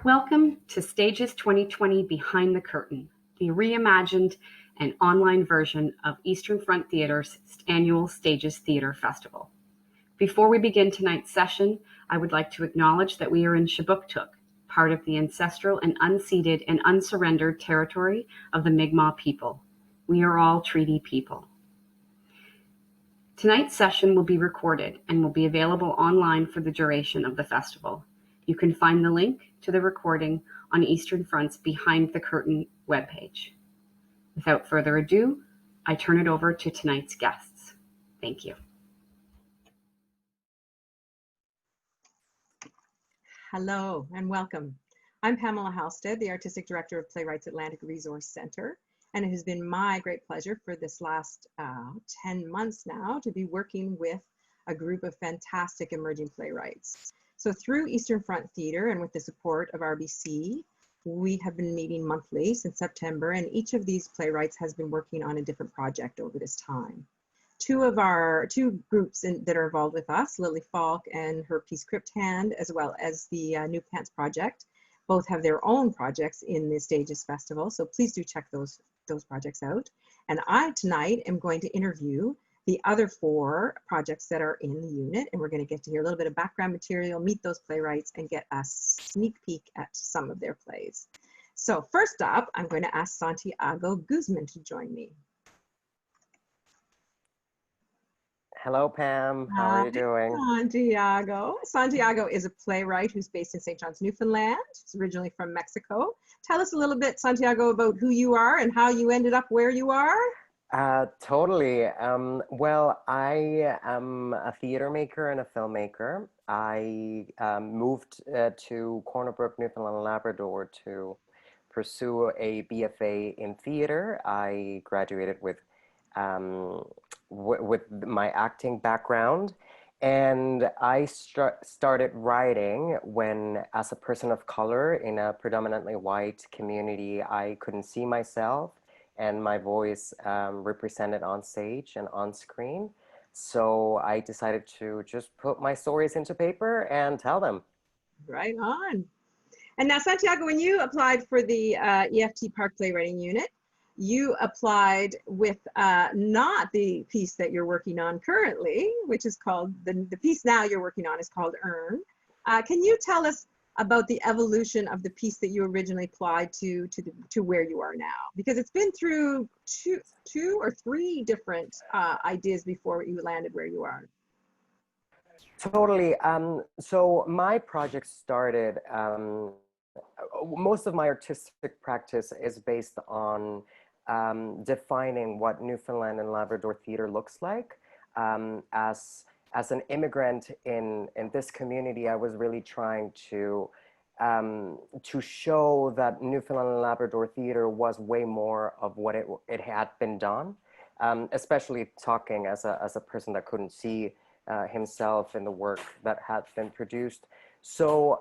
Welcome to Stages 2020 Behind the Curtain, the reimagined and online version of Eastern Front Theatre's annual Stages Theatre Festival. Before we begin tonight's session, I would like to acknowledge that we are in Shabuktuk, part of the ancestral and unceded and unsurrendered territory of the Mi'kmaq people. We are all treaty people. Tonight's session will be recorded and will be available online for the duration of the festival. You can find the link to the recording on Eastern Front's Behind the Curtain webpage. Without further ado, I turn it over to tonight's guests. Thank you. Hello and welcome. I'm Pamela Halstead, the Artistic Director of Playwrights Atlantic Resource Center, and it has been my great pleasure for this last 10 months now to be working with a group of fantastic emerging playwrights. So through Eastern Front Theatre and with the support of RBC, we have been meeting monthly since September, and each of these playwrights has been working on a different project over this time. Two groups that are involved with us, Lily Falk and her piece Crypt Hand, as well as the New Pants Project, both have their own projects in the Stages Festival, so please do check those projects out. And I tonight am going to interview the other 4 projects that are in the unit, and we're going to get to hear a little bit of background material, meet those playwrights, and get a sneak peek at some of their plays. So first up, I'm going to ask Santiago Guzman to join me. Hello, Pam. How are you doing? Santiago. Santiago is a playwright who's based in St. John's, Newfoundland. He's originally from Mexico. Tell us a little bit, Santiago, about who you are and how you ended up where you are. Totally. Well, I am a theater maker and a filmmaker. I moved to Corner Brook, Newfoundland and Labrador to pursue a BFA in theater. I graduated with my acting background, and I started writing when, as a person of color in a predominantly white community, I couldn't see myself and my voice represented on stage and on screen. So I decided to just put my stories into paper and tell them. Right on. And now, Santiago, when you applied for the EFT PARC Playwriting Unit, you applied with not the piece that you're working on currently, which is called, the piece now you're working on is called Earn. Can you tell us about the evolution of the piece that you originally applied to where you are now? Because it's been through two or three different ideas before you landed where you are. Totally. So my project started, most of my artistic practice is based on defining what Newfoundland and Labrador theater looks like. As an immigrant in this community, I was really trying to show that Newfoundland and Labrador theater was way more of what it had been done, especially talking as a person that couldn't see himself in the work that had been produced. So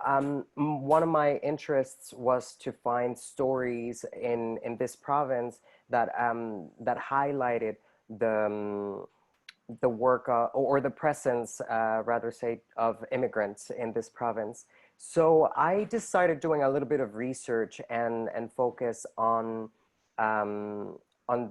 one of my interests was to find stories in this province that that highlighted the work or the presence, rather say, of immigrants in this province. So I decided doing a little bit of research and focus on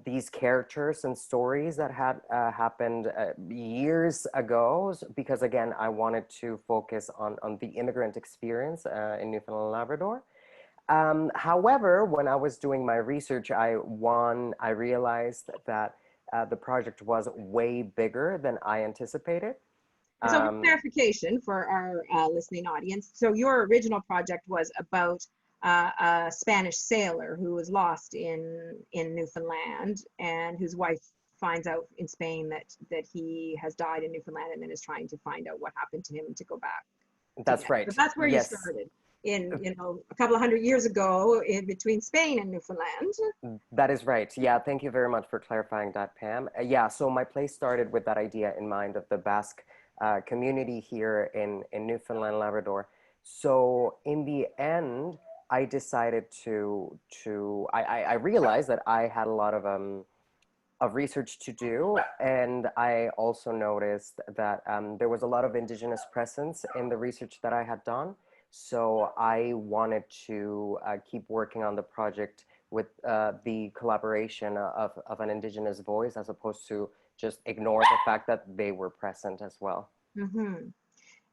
these characters and stories that had happened years ago, because again, I wanted to focus on the immigrant experience in Newfoundland and Labrador. However, when I was doing my research, I realized that the project was way bigger than I anticipated. So for clarification for our listening audience, so your original project was about a Spanish sailor who was lost in Newfoundland and whose wife finds out in Spain that he has died in Newfoundland and then is trying to find out what happened to him and to go back. That's right. But that's where you started. In a couple of hundred years ago, in between Spain and Newfoundland. That is right. Yeah, thank you very much for clarifying that, Pam. Yeah, so my play started with that idea in mind of the Basque community here in Newfoundland and Labrador. So in the end, I decided I realized that I had a lot of research to do, and I also noticed that there was a lot of Indigenous presence in the research that I had done. So I wanted to keep working on the project with the collaboration of an Indigenous voice, as opposed to just ignore the fact that they were present as well. Mm-hmm.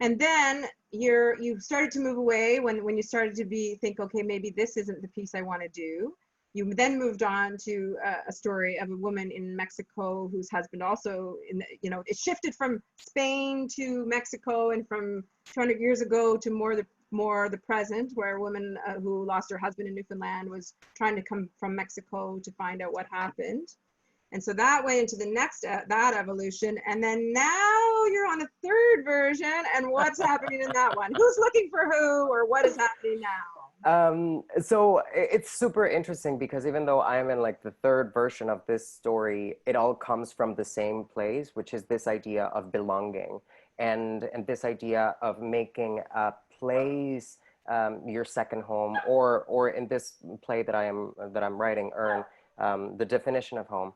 And then you started to move away when you started to think, okay, maybe this isn't the piece I want to do. You then moved on to a story of a woman in Mexico whose husband also, it shifted from Spain to Mexico, and from 200 years ago to more the present, where a woman who lost her husband in Newfoundland was trying to come from Mexico to find out what happened. And so that went into the next, that evolution. And then now you're on the third version, and what's happening in that one? Who's looking for who, or what is happening now? So it's super interesting, because even though I'm in like the third version of this story, it all comes from the same place, which is this idea of belonging, and this idea of making a place your second home, or in this play that I'm writing, Earn, the definition of home.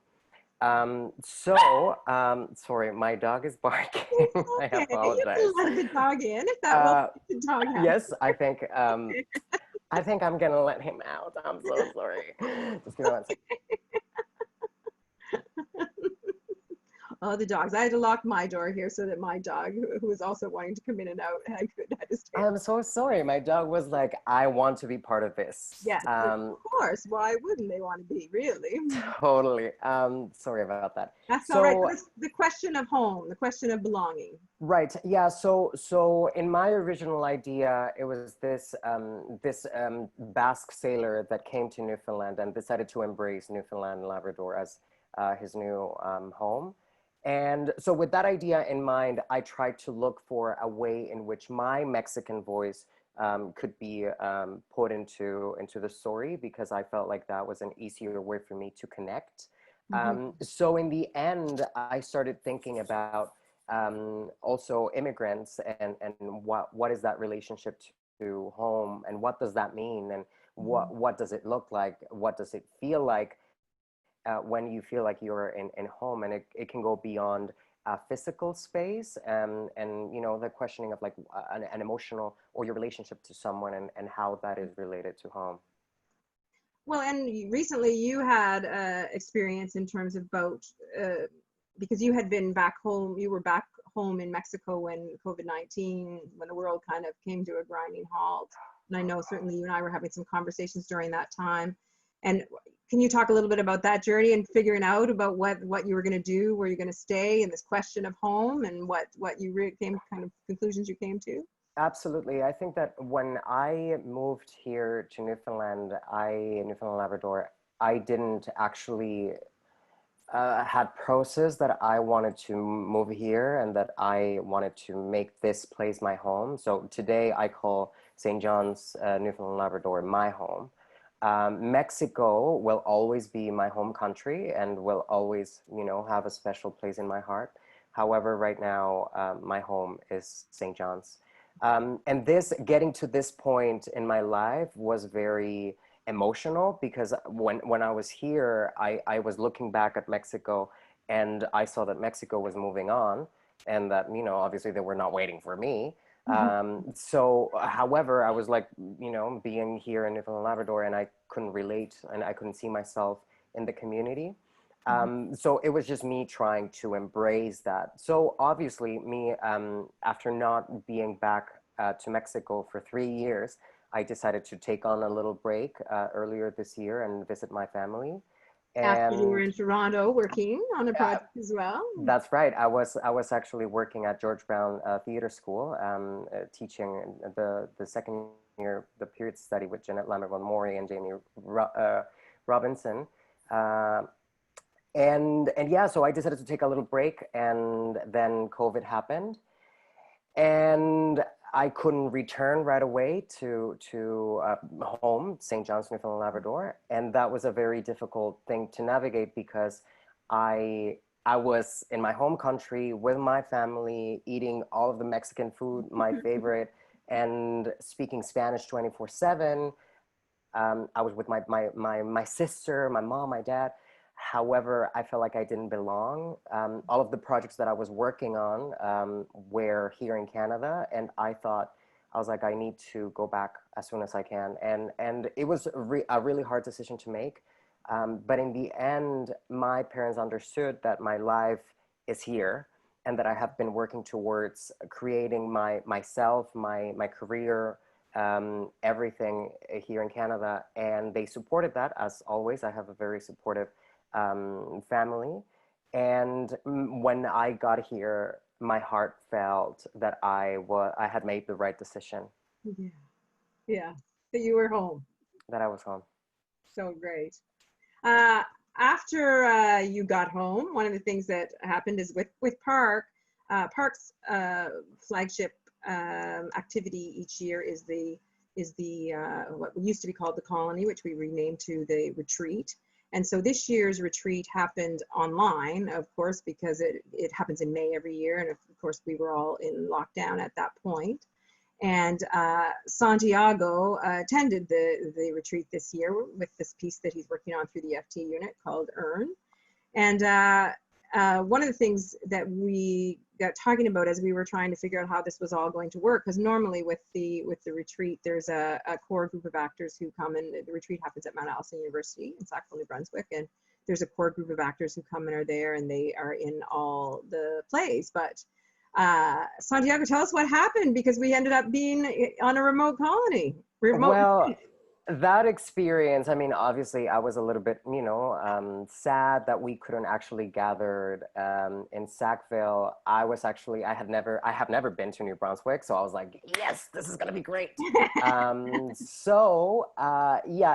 Sorry, my dog is barking. I Okay, apologize. you can let the dog in if that will make the dog happy. Yes, I think I'm gonna let him out. I'm so sorry. Just give me 1 second. Oh, the dogs. I had to lock my door here so that my dog, who was also wanting to come in and out, had to stay. I'm so sorry. My dog was like, I want to be part of this. Yes, of course. Why wouldn't they want to be, really? Totally. Sorry about that. That's all right. The question of home, the question of belonging. Right. Yeah. So in my original idea, it was this Basque sailor that came to Newfoundland and decided to embrace Newfoundland and Labrador as his new home. And so with that idea in mind, I tried to look for a way in which my Mexican voice could be put into the story, because I felt like that was an easier way for me to connect. So in the end, I started thinking about also immigrants, and what is that relationship to home, and what does that mean, and what does it look like, what does it feel like when you feel like you're in home, and it can go beyond a physical space, and the questioning of like an emotional, or your relationship to someone, and how that is related to home. Well, and recently you had experience in terms of boat, because you had been back home, you were back home in Mexico when COVID-19, when the world kind of came to a grinding halt. And I know certainly you and I were having some conversations during that time. And can you talk a little bit about that journey and figuring out about what you were going to do, where you're going to stay, and this question of home, and what you kind of conclusions you came to? Absolutely. I think that when I moved here to Newfoundland, Labrador, I didn't actually had process that I wanted to move here, and that I wanted to make this place my home. So today I call St. John's, Newfoundland Labrador, my home. Mexico will always be my home country, and will always, have a special place in my heart. However, right now, my home is St. John's. And getting to this point in my life was very emotional, because when I was here, I was looking back at Mexico, and I saw that Mexico was moving on, and that, obviously they were not waiting for me. So, however, I was like, being here in Newfoundland Labrador, and I couldn't relate, and I couldn't see myself in the community. So it was just me trying to embrace that. So obviously me, after not being back to Mexico for 3 years, I decided to take on a little break earlier this year and visit my family. After you were in Toronto working on a project as well. That's right. I was actually working at George Brown Theatre School, teaching the second year, the period study with Jeanette Lammerman-Maury and Jamie Robinson. And yeah, so I decided to take a little break, and then COVID happened, and I couldn't return right away to home, St. John's, Newfoundland, Labrador, and that was a very difficult thing to navigate, because I was in my home country with my family, eating all of the Mexican food, my favorite, and speaking Spanish 24/7. I was with my sister, my mom, my dad. However, I felt like I didn't belong. All of the projects that I was working on were here in Canada, and I thought I was like, I need to go back as soon as I can. And it was a really hard decision to make. But in the end, my parents understood that my life is here and that I have been working towards creating myself, my career, everything here in Canada. And they supported that, as always. I have a very supportive family. And when I got here, my heart felt that I had made the right decision. Yeah. Yeah. That you were home. That I was home. So great. After you got home, one of the things that happened is with PARC, PARC's flagship activity each year is the what used to be called the Colony, which we renamed to the Retreat. And so this year's retreat happened online, of course, because it happens in May every year. And of course, we were all in lockdown at that point. And Santiago attended the retreat this year with this piece that he's working on through the EFT unit called Earn. And one of the things that we got talking about as we were trying to figure out how this was all going to work, because normally with the retreat, there's a core group of actors who come, and the retreat happens at Mount Allison University in Sackville, New Brunswick, and there's a core group of actors who come and are there, and they are in all the plays. But Santiago, tell us what happened, because we ended up being on a remote colony. Well, that experience, I mean, obviously I was a little bit, sad that we couldn't actually gather in Sackville. I have never been to New Brunswick, so I was like, yes, this is gonna be great. Yeah,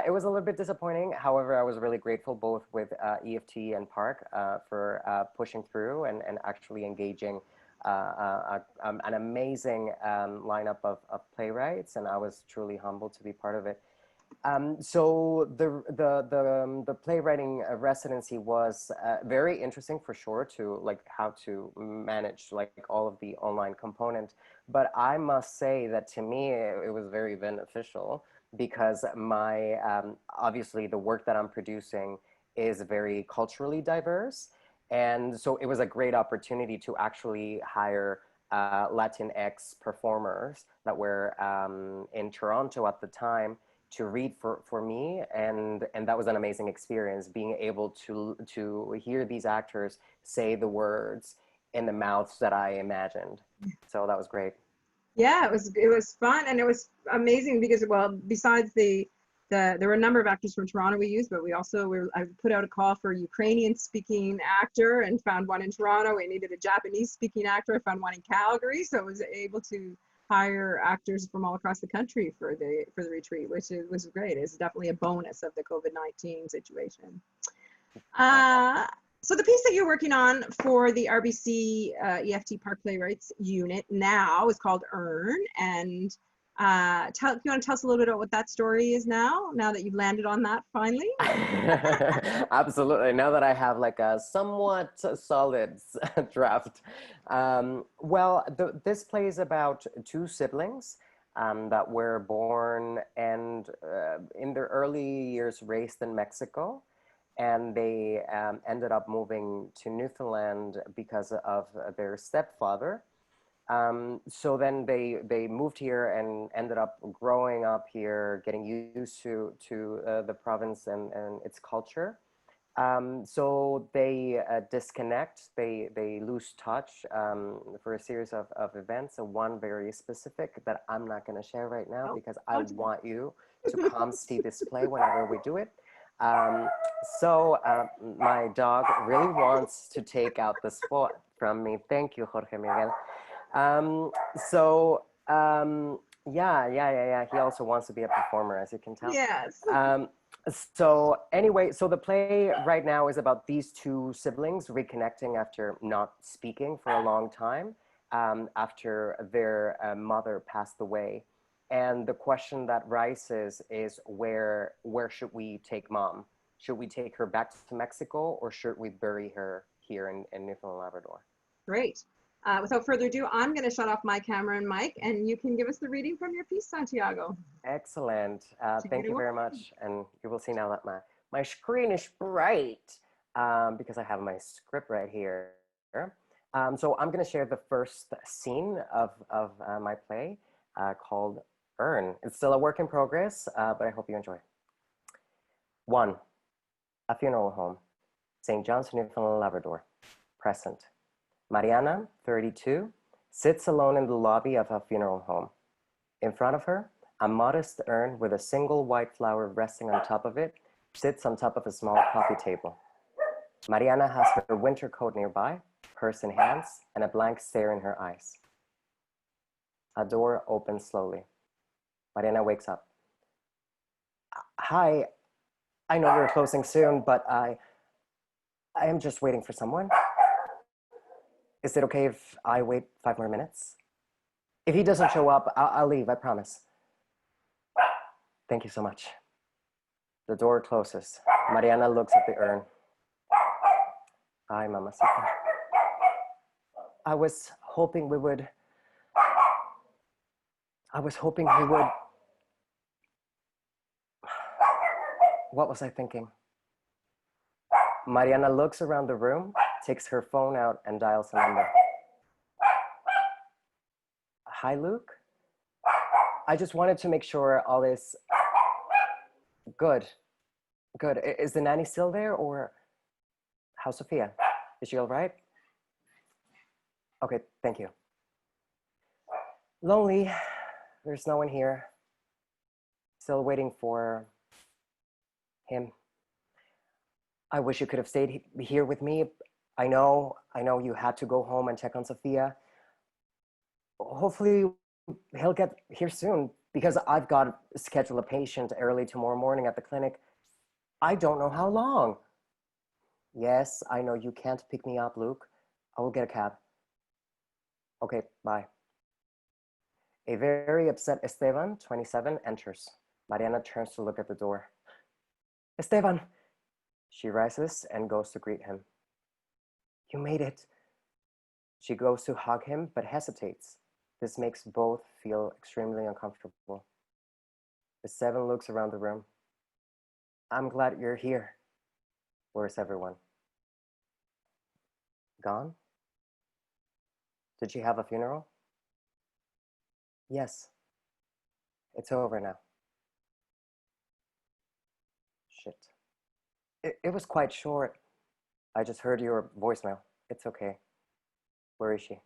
it was a little bit disappointing. However, I was really grateful both with EFT and PARC for pushing through and actually engaging an amazing lineup of playwrights, and I was truly humbled to be part of it. So the playwriting residency was very interesting for sure, to like how to manage like all of the online component. But I must say that to me it was very beneficial, because my obviously the work that I'm producing is very culturally diverse. And so it was a great opportunity to actually hire Latinx performers that were in Toronto at the time to read for me, and that was an amazing experience, being able to hear these actors say the words in the mouths that I imagined. So that was great. Yeah, it was fun, and it was amazing because, well, besides there were a number of actors from Toronto we used, but we also I put out a call for a Ukrainian speaking actor and found one in Toronto. We needed a Japanese speaking actor. I found one in Calgary, so I was able to hire actors from all across the country for the retreat, which was great. It's definitely a bonus of the COVID-19 situation. So the piece that you're working on for the RBC EFT PARC Playwrights Unit now is called Earn. And if you want to tell us a little bit about what that story is now that you've landed on that finally? Absolutely. Now that I have like a somewhat solid draft. Well, this play is about two siblings that were born and in their early years raised in Mexico. And they ended up moving to Newfoundland because of their stepfather. So then they moved here and ended up growing up here, getting used to the province and its culture. So they disconnect, they lose touch for a series of events, and one very specific that I'm not going to share right now because I want you to come see this play whenever we do it. So my dog really wants to take out the spot from me. Thank you, Jorge Miguel. Yeah. He also wants to be a performer, as you can tell. Yes. So anyway, so the play right now is about these two siblings reconnecting after not speaking for a long time, after their mother passed away. And the question that rises is where should we take mom? Should we take her back to Mexico, or should we bury her here in Newfoundland, Labrador? Great. Without further ado, I'm going to shut off my camera and mic, and you can give us the reading from your piece, Santiago. Excellent. Thank you very much. And you will see now that my screen is bright because I have my script right here. So I'm going to share the first scene of my play. called Urn. It's still a work in progress, but I hope you enjoy. 1. A funeral home. St. John's, Newfoundland, Labrador. Present. Mariana, 32, sits alone in the lobby of a funeral home. In front of her, a modest urn with a single white flower resting on top of it sits on top of a small coffee table. Mariana has her winter coat nearby, purse in hands, and a blank stare in her eyes. A door opens slowly. Mariana wakes up. Hi, I know you're closing soon, but I am just waiting for someone. Is it okay if I wait 5 more minutes? If he doesn't show up, I'll leave, I promise. Thank you so much. The door closes. Mariana looks at the urn. Ay, mamacita. I was hoping we would. What was I thinking? Mariana looks around the room, takes her phone out and dials a number. Hi, Luke. I just wanted to make sure all is good. Good. Is the nanny still there, or how's Sophia? Is she all right? Okay, thank you. Lonely. There's no one here. Still waiting for him. I wish you could have stayed here with me. I know you had to go home and check on Sophia. Hopefully he'll get here soon, because I've got to schedule a patient early tomorrow morning at the clinic. I don't know how long. Yes, I know you can't pick me up, Luke. I will get a cab. Okay, bye. A very upset Esteban, 27, enters. Mariana turns to look at the door. Esteban! She rises and goes to greet him. You made it. She goes to hug him, but hesitates. This makes both feel extremely uncomfortable. Esteban looks around the room. I'm glad you're here. Where's everyone? Gone? Did she have a funeral? Yes. It's over now. Shit. It was quite short. I just heard your voicemail. It's okay. Where is she?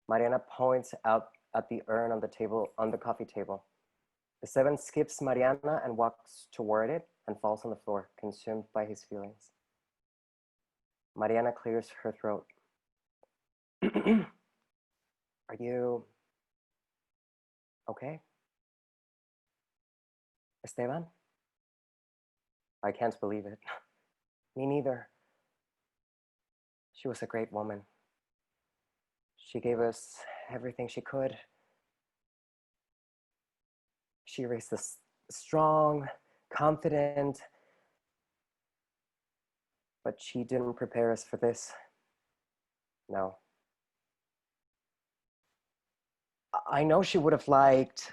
Mariana points out at the urn on the table, on the coffee table. Esteban skips Mariana and walks toward it and falls on the floor, consumed by his feelings. Mariana clears her throat. Are you okay? Esteban? I can't believe it. Me neither. She was a great woman. She gave us everything she could. She raised us strong, confident, but she didn't prepare us for this. No. I know she would have liked...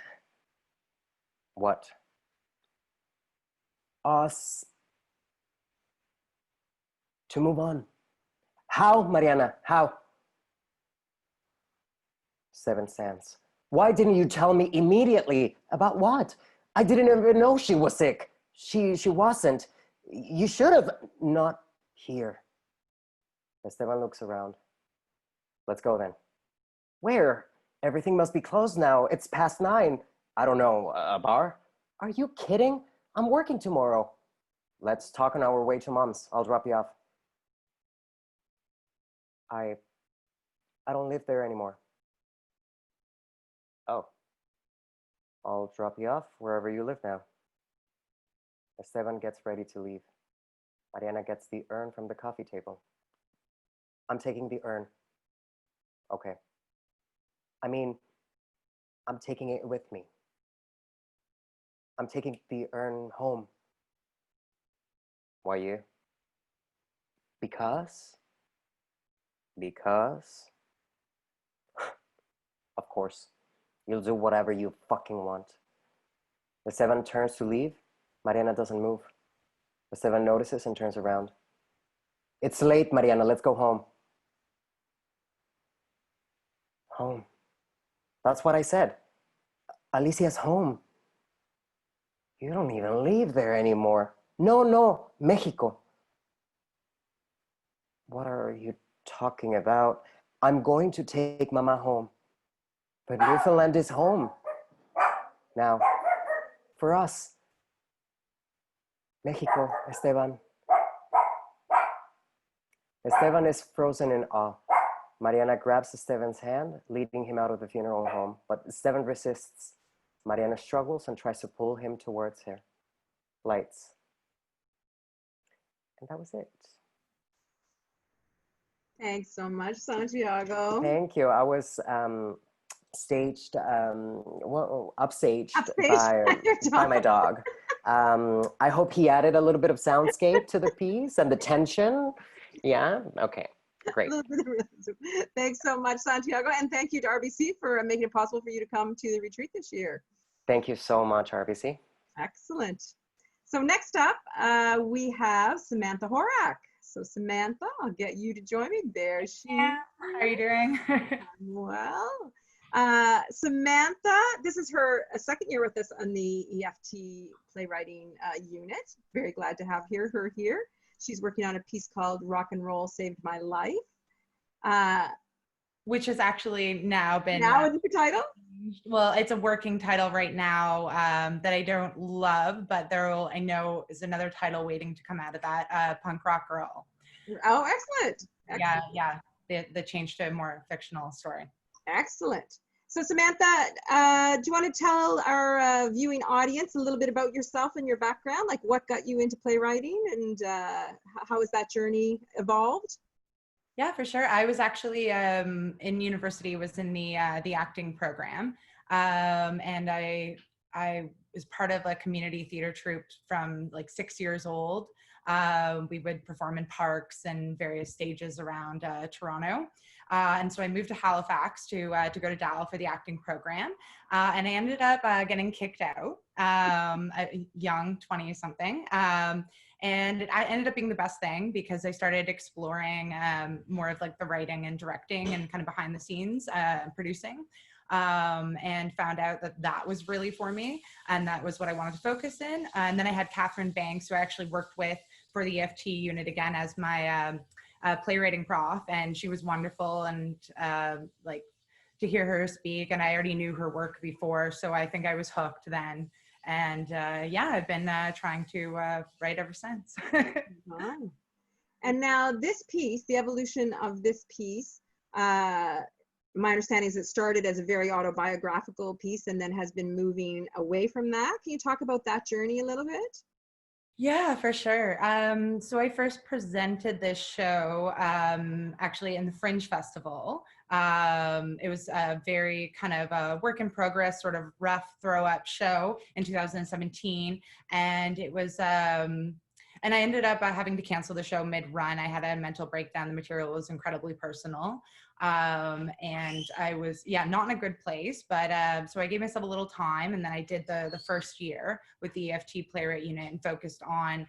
What? Us to move on. How, Mariana? How? 7 cents. Why didn't you tell me immediately? About what? I didn't even know she was sick. She wasn't. You should have. Not here. Esteban looks around. Let's go then. Where? Everything must be closed now. It's past 9. I don't know, a bar? Are you kidding? I'm working tomorrow. Let's talk on our way to Mom's. I'll drop you off. I don't live there anymore. Oh. I'll drop you off wherever you live now. Esteban gets ready to leave. Mariana gets the urn from the coffee table. I'm taking the urn. Okay. I mean, I'm taking it with me. I'm taking the urn home. Why you? Because? Of course. You'll do whatever you fucking want. Esteban turns to leave. Mariana doesn't move. Esteban notices and turns around. It's late, Mariana. Let's go home. Home. That's what I said. Alicia's home. You don't even live there anymore. No, no, Mexico. What are you talking about? I'm going to take Mama home. But Newfoundland is home. Now, for us. Mexico, Esteban. Esteban is frozen in awe. Mariana grabs Esteban's hand, leading him out of the funeral home, but Esteban resists. Mariana struggles and tries to pull him towards her. Lights. And that was it. Thanks so much, Santiago. Thank you. I was staged, upstaged by my dog. I hope he added a little bit of soundscape to the piece and the tension. Yeah, okay, great. Thanks so much, Santiago. And thank you to RBC for making it possible for you to come to the retreat this year. Thank you so much, RBC. Excellent. So next up, we have Samantha Horak. So Samantha, I'll get you to join me. There she is. How are you doing? Well, Samantha, this is her second year with us on the EFT playwriting unit. Very glad to have her here. She's working on a piece called Rock and Roll Saved My Life. Which has actually now been... Now a new title? Well, it's a working title right now that I don't love, but I know is another title waiting to come out of that, Punk Rock Girl. Oh, excellent. Yeah. The change to a more fictional story. Excellent. So Samantha, do you want to tell our viewing audience a little bit about yourself and your background, like what got you into playwriting and how has that journey evolved? Yeah, for sure. I was actually in university, was in the acting program, and I was part of a community theater troupe from like 6 years old. We would perform in parks and various stages around Toronto. And so I moved to Halifax to go to DAL for the acting program. And I ended up getting kicked out, young, 20-something. And it ended up being the best thing because I started exploring more of like the writing and directing and kind of behind the scenes producing. And found out that was really for me and that was what I wanted to focus in. And then I had Catherine Banks, who I actually worked with for the EFT unit again as my playwriting prof, and she was wonderful, and like to hear her speak, and I already knew her work before, so I think I was hooked then. And yeah, I've been trying to write ever since. Wow. And now this piece, the evolution of this piece, my understanding is it started as a very autobiographical piece and then has been moving away from that. Can you talk about that journey a little bit? Yeah, for sure. So I first presented this show actually in the Fringe Festival. It was a very kind of a work in progress, sort of rough throw up show in 2017. And it was, and I ended up having to cancel the show mid-run. I had a mental breakdown. The material was incredibly personal. And I was, not in a good place, but so I gave myself a little time, and then I did the first year with the EFT Playwright Unit and focused on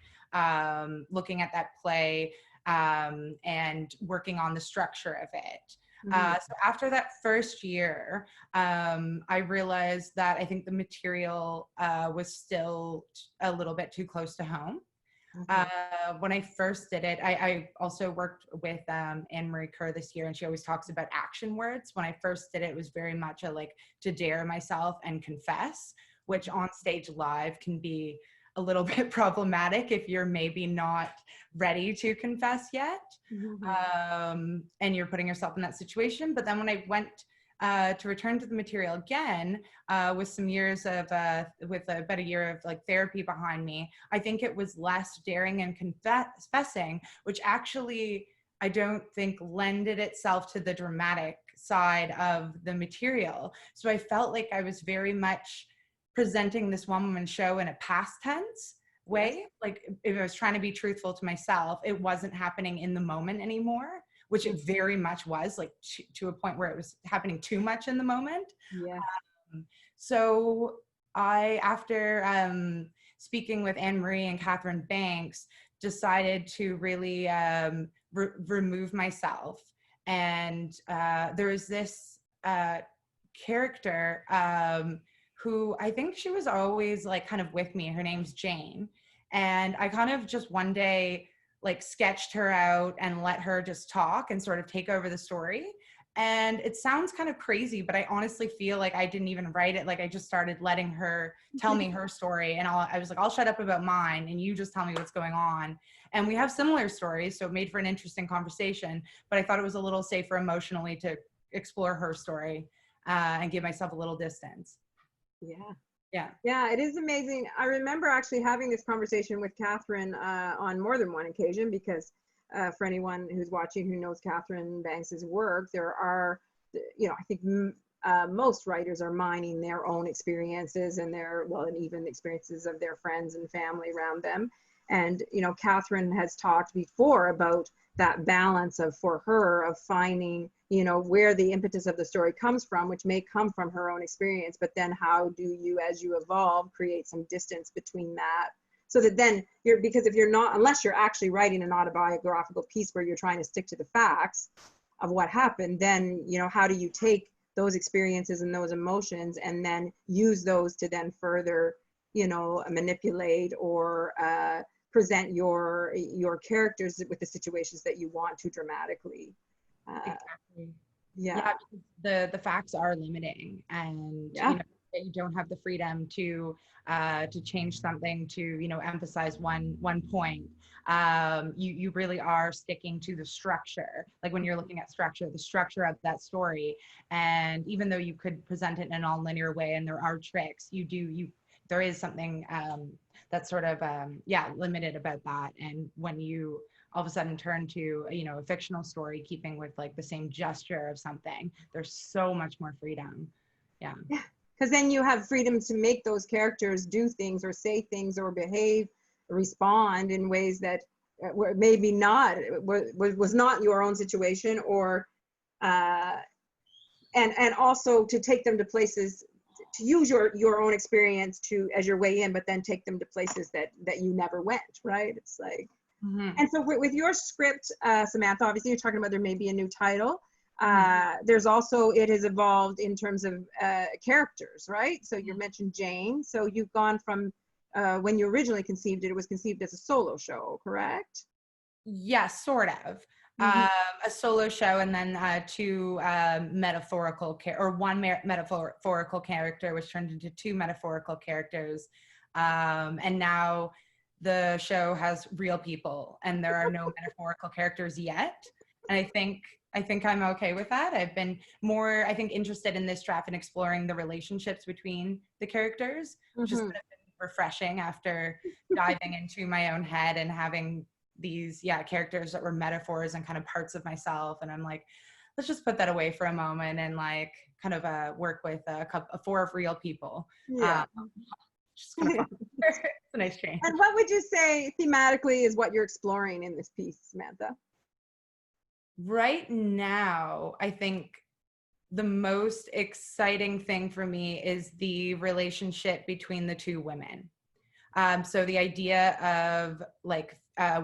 looking at that play and working on the structure of it. Mm-hmm. So after that first year, I realized that I think the material was still a little bit too close to home. Mm-hmm. When I first did it, I also worked with Anne-Marie Kerr this year, and she always talks about action words. When I first did it, it was very much a like to dare myself and confess, which on stage live can be a little bit problematic if you're maybe not ready to confess yet. Mm-hmm. And you're putting yourself in that situation. But then when I went to return to the material again, with some years of, with about a year of like therapy behind me, I think it was less daring and confessing, which actually I don't think lended itself to the dramatic side of the material. So I felt like I was very much presenting this one-woman show in a past tense way. Yes. Like if I was trying to be truthful to myself, it wasn't happening in the moment anymore, which it very much was, like to a point where it was happening too much in the moment. Yeah. So I, after speaking with Anne-Marie and Catherine Banks, decided to really remove myself. And there was this character who I think she was always like kind of with me. Her name's Jane. And I kind of just one day like sketched her out and let her just talk and sort of take over the story. And it sounds kind of crazy, but I honestly feel like I didn't even write it. Like I just started letting her tell me her story. And I was like, I'll shut up about mine and you just tell me what's going on. And we have similar stories, so it made for an interesting conversation, but I thought it was a little safer emotionally to explore her story and give myself a little distance. Yeah, it is amazing. I remember actually having this conversation with Catherine on more than one occasion, because for anyone who's watching who knows Catherine Banks's work, there are, I think most writers are mining their own experiences and and even experiences of their friends and family around them. And, Catherine has talked before about that balance for her of finding, where the impetus of the story comes from, which may come from her own experience, but then how do you, as you evolve, create some distance between that? So that then because if you're not, unless you're actually writing an autobiographical piece where you're trying to stick to the facts of what happened, then, how do you take those experiences and those emotions and then use those to then further, manipulate or present your characters with the situations that you want to dramatically. Exactly. Yeah. The facts are limiting, and you don't have the freedom to change something to emphasize one point. You really are sticking to the structure. Like when you're looking at the structure of that story, and even though you could present it in a non-linear way, and there are tricks, there is something that's sort of limited about that. And when you all of a sudden turn to a fictional story, keeping with like the same gesture of something, there's so much more freedom. Yeah, because then you have freedom to make those characters do things or say things or behave, respond in ways that were maybe not was not your own situation, or and also to take them to places, to use your own experience as your way in, but then take them to places that you never went, right? It's like, and so with your script, Samantha, obviously you're talking about there may be a new title. There's also, it has evolved in terms of characters, right? So you mentioned Jane. So you've gone from, when you originally conceived it, it was conceived as a solo show, correct? Yes, sort of. A solo show, and then two metaphorical one metaphorical character was turned into two metaphorical characters, and now the show has real people, and there are no metaphorical characters yet. And I think I'm okay with that. I've been more, I think, interested in this draft and exploring the relationships between the characters, which has kind of been refreshing after diving into my own head and having these characters that were metaphors and kind of parts of myself. And I'm like, let's just put that away for a moment and like kind of work with four real people. Just kind of fun. It's a nice change. And what would you say thematically is what you're exploring in this piece, Samantha? Right now, I think the most exciting thing for me is the relationship between the two women. So the idea of like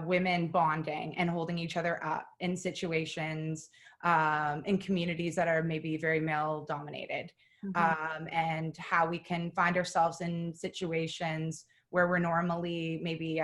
women bonding and holding each other up in situations, in communities that are maybe very male dominated, and how we can find ourselves in situations where we're normally maybe,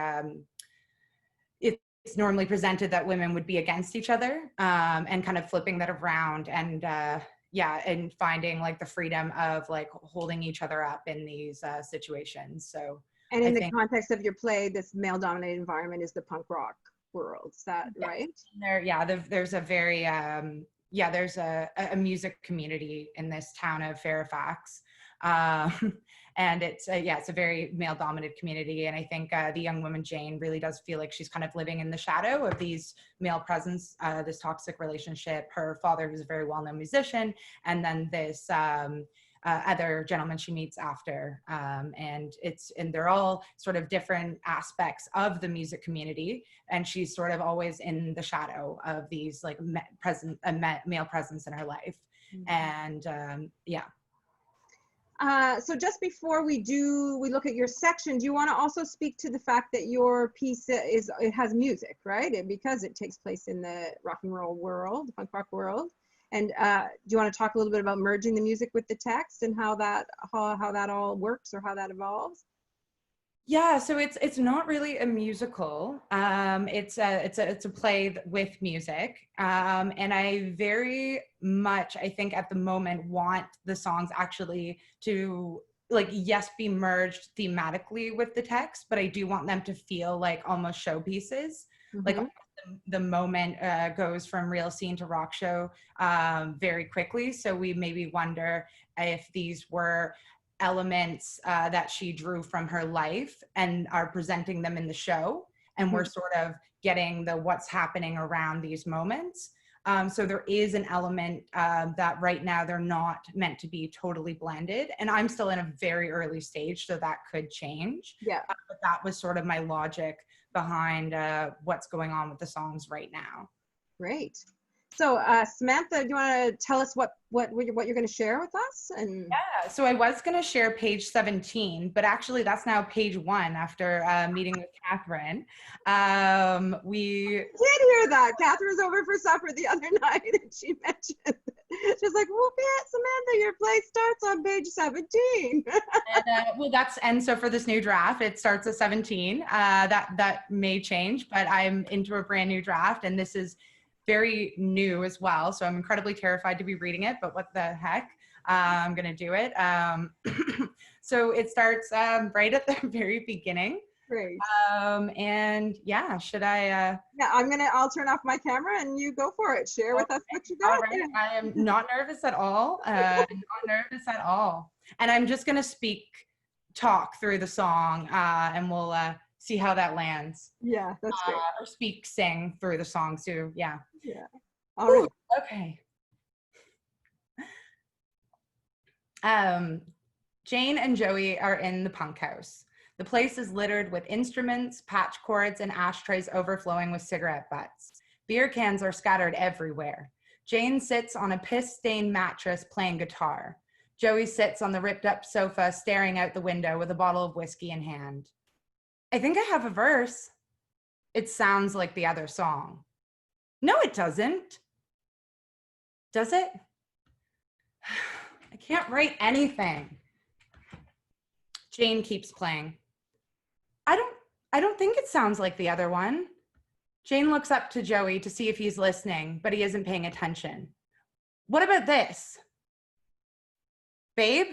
it's normally presented that women would be against each other, and kind of flipping that around and and finding like the freedom of like holding each other up in these situations. So. And in the context of your play, this male-dominated environment is the punk rock world. Is that right? There's a very there's a music community in this town of Fairfax, and it's a very male-dominated community. And I think the young woman Jane really does feel like she's kind of living in the shadow of these male presence, this toxic relationship. Her father, who's a very well-known musician, and then this. Other gentlemen she meets after, and they're all sort of different aspects of the music community, and she's sort of always in the shadow of these like male presence in her life. And so just before we look at your section, do you want to also speak to the fact that your piece it has music, right? Because it takes place in the rock and roll world, punk rock world. And do you want to talk a little bit about merging the music with the text and how that all works or how that evolves? Yeah, so it's not really a musical. It's a play with music, and I very much, I think, at the moment want the songs actually to, like, yes, be merged thematically with the text, but I do want them to feel like almost showpieces. Like the moment goes from real scene to rock show very quickly. So we maybe wonder if these were elements that she drew from her life and are presenting them in the show, and we're sort of getting the what's happening around these moments. So there is an element that right now they're not meant to be totally blended, and I'm still in a very early stage, so that could change. Yeah. But that was sort of my logic behind what's going on with the songs right now. Great. So Samantha, do you want to tell us what you're going to share with us? And yeah, so I was going to share page 17, but actually that's now page 1 after meeting with Catherine. We did hear that. Catherine was over for supper the other night, and she mentioned, she's like, "Well, Samantha, your play starts on page 17." and so for this new draft, it starts at 17. That may change, but I'm into a brand new draft, and this is very new as well. So I'm incredibly terrified to be reading it, but what the heck, I'm gonna do it. So it starts right at the very beginning. Great. And yeah, should I? Yeah, I'll turn off my camera and you go for it. Share with us what you got. All right. I am not nervous at all. Not nervous at all. And I'm just gonna talk through the song, and we'll see how that lands. Yeah, that's great. Or sing through the song too. Yeah. Yeah. All right. Okay. Jane and Joey are in the punk house. The place is littered with instruments, patch cords, and ashtrays overflowing with cigarette butts. Beer cans are scattered everywhere. Jane sits on a piss-stained mattress playing guitar. Joey sits on the ripped-up sofa staring out the window with a bottle of whiskey in hand. I think I have a verse. It sounds like the other song. No, it doesn't. Does it? I can't write anything. Jane keeps playing. I don't think it sounds like the other one. Jane looks up to Joey to see if he's listening, but he isn't paying attention. What about this? Babe?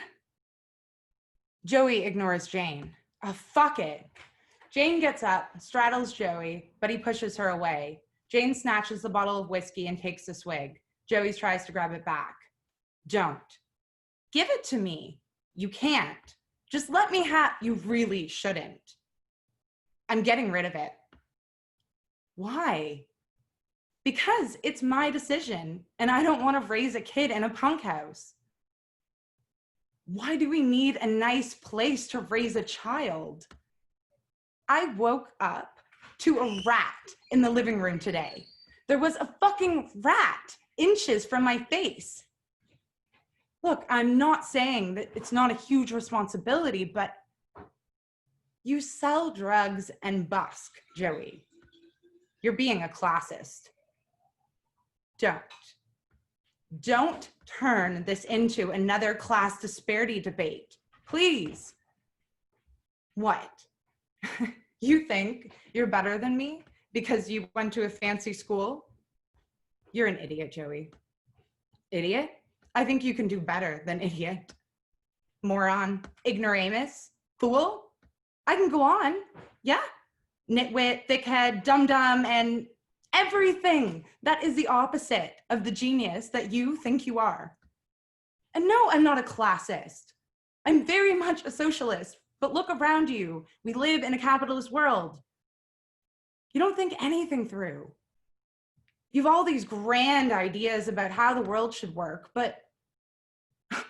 Joey ignores Jane. Oh, fuck it. Jane gets up, straddles Joey, but he pushes her away. Jane snatches the bottle of whiskey and takes a swig. Joey tries to grab it back. Don't. Give it to me. You can't. Just let me have. You really shouldn't. I'm getting rid of it. Why? Because it's my decision, and I don't want to raise a kid in a punk house. Why do we need a nice place to raise a child? I woke up to a rat in the living room today. There was a fucking rat inches from my face. Look, I'm not saying that it's not a huge responsibility, but you sell drugs and busk, Joey. You're being a classist. Don't turn this into another class disparity debate, please. What? You think you're better than me because you went to a fancy school? You're an idiot, Joey. Idiot? I think you can do better than idiot. Moron, ignoramus, fool. I can go on. Yeah. Nitwit, thickhead, dum-dum, and everything that is the opposite of the genius that you think you are. And no, I'm not a classist. I'm very much a socialist, but look around you. We live in a capitalist world. You don't think anything through. You have all these grand ideas about how the world should work, but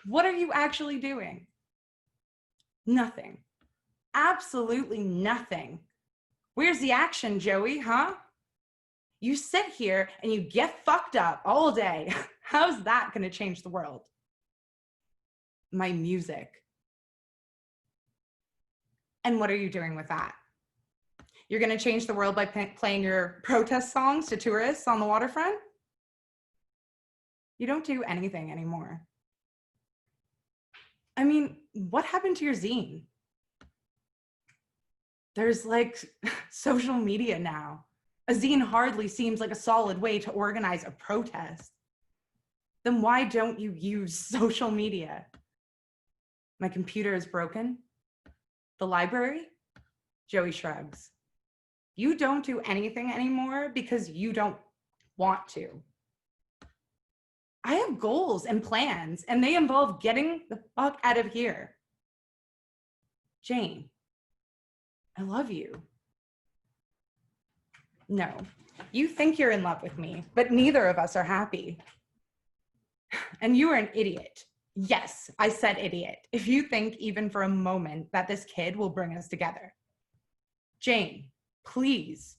what are you actually doing? Nothing. Absolutely nothing. Where's the action, Joey, huh? You sit here and you get fucked up all day. How's that going to change the world? My music. And what are you doing with that? You're going to change the world by playing your protest songs to tourists on the waterfront? You don't do anything anymore. I mean, what happened to your zine? There's like social media now. A zine hardly seems like a solid way to organize a protest. Then why don't you use social media? My computer is broken. The library? Joey shrugs. You don't do anything anymore because you don't want to. I have goals and plans, and they involve getting the fuck out of here. Jane, I love you. No, you think you're in love with me, but neither of us are happy. And you are an idiot. Yes, I said idiot. If you think even for a moment that this kid will bring us together. Jane, please.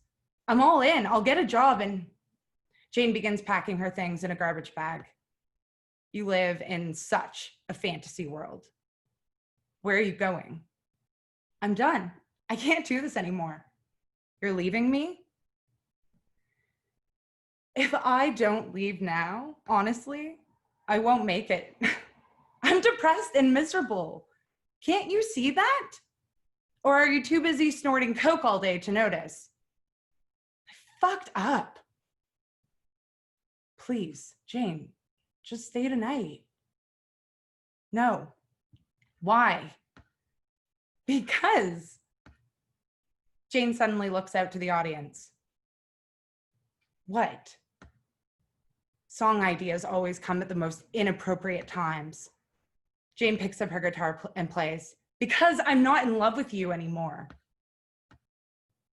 I'm all in. I'll get a job. And Jane begins packing her things in a garbage bag. You live in such a fantasy world. Where are you going? I'm done. I can't do this anymore. You're leaving me? If I don't leave now, honestly, I won't make it. I'm depressed and miserable. Can't you see that? Or are you too busy snorting coke all day to notice? I fucked up. Please, Jane, just stay tonight. No. Why? Because. Jane suddenly looks out to the audience. What? Song ideas always come at the most inappropriate times. Jane picks up her guitar and plays. Because I'm not in love with you anymore.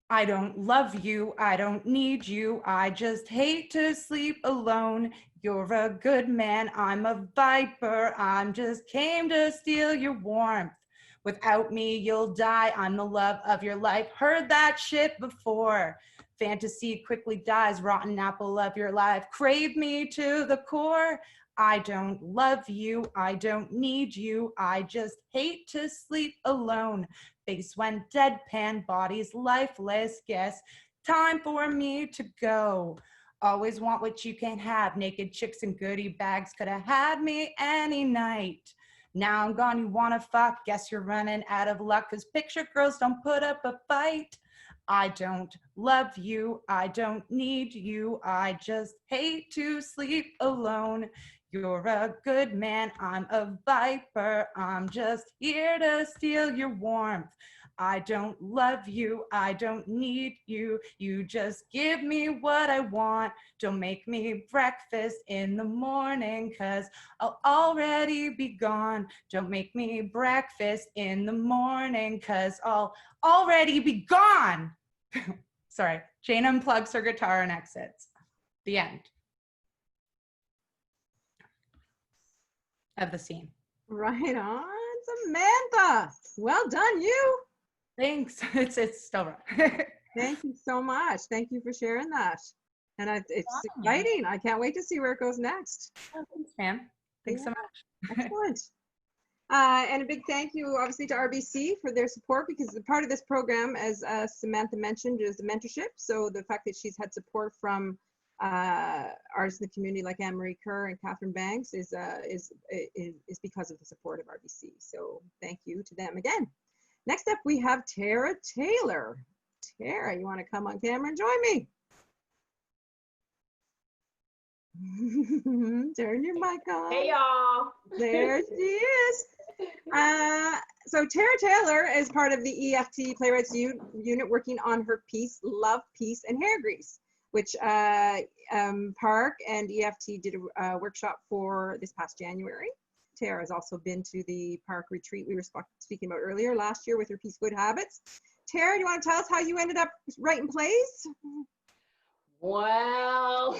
I don't love you. I don't need you. I just hate to sleep alone. You're a good man. I'm a viper. I'm just came to steal your warmth. Without me, you'll die. I'm the love of your life. Heard that shit before. Fantasy quickly dies. Rotten apple of your life. Crave me to the core. I don't love you. I don't need you. I just hate to sleep alone. Face went deadpan, body's lifeless. Guess time for me to go. Always want what you can't have. Naked chicks and goodie bags could have had me any night. Now I'm gone, you wanna fuck. Guess you're running out of luck, cause picture girls don't put up a fight. I don't love you. I don't need you. I just hate to sleep alone. You're a good man, I'm a viper. I'm just here to steal your warmth. I don't love you, I don't need you. You just give me what I want. Don't make me breakfast in the morning, cause I'll already be gone. Don't make me breakfast in the morning, cause I'll already be gone. Sorry, Jane unplugs her guitar and exits. The end. Of the scene. Right on, Samantha. Well done, you. Thanks. It's still right. Thank you so much. Thank you for sharing that. And it's exciting. I can't wait to see where it goes next. Oh, thanks, ma'am. Thanks so much. Excellent. And a big thank you, obviously, to RBC for their support, because part of this program, as Samantha mentioned, is the mentorship. So the fact that she's had support from artists in the community like Anne-Marie Kerr and Catherine Banks is because of the support of RBC. So thank you to them again. Next up, we have Tara Taylor. Tara, you want to come on camera and join me? Turn your mic on. Hey, y'all. There she is. So Tara Taylor is part of the EFT Playwrights Unit, working on her piece, Love, Peace, and Hair Grease, which PARC and EFT did a workshop for this past January. Tara has also been to the PARC retreat we were speaking about earlier last year with her piece, Good Habits. Tara, do you want to tell us how you ended up writing plays? Well,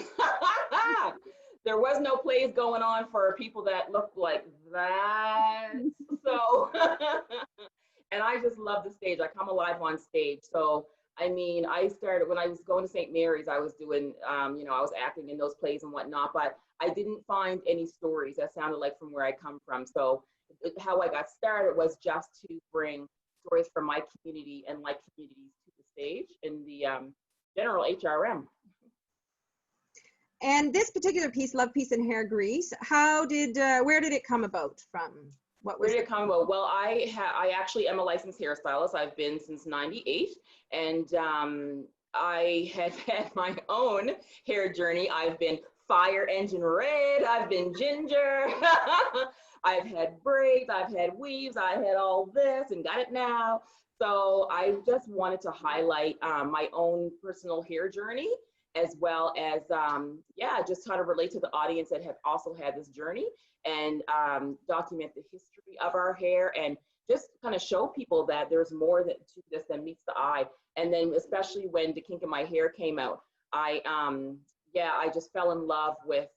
there was no plays going on for people that looked like that. So, and I just love the stage. I come alive on stage. So, I mean, I started when I was going to St. Mary's, I was doing, I was acting in those plays and whatnot, but I didn't find any stories that sounded like from where I come from. So how I got started was just to bring stories from my community and like communities to the stage in the general HRM. And this particular piece, Love, Peace, and Hair Grease, where did it come about from? Where did it come about? Well, I actually am a licensed hairstylist. I've been since '98, and I have had my own hair journey. I've been fire engine red, I've been ginger, I've had braids, I've had weaves, I had all this and got it now. So I just wanted to highlight my own personal hair journey, as well as, yeah, just how to relate to the audience that have also had this journey, and document the history of our hair, and just kind of show people that there's more to this than meets the eye. And then especially when The Kink in My Hair came out, I just fell in love with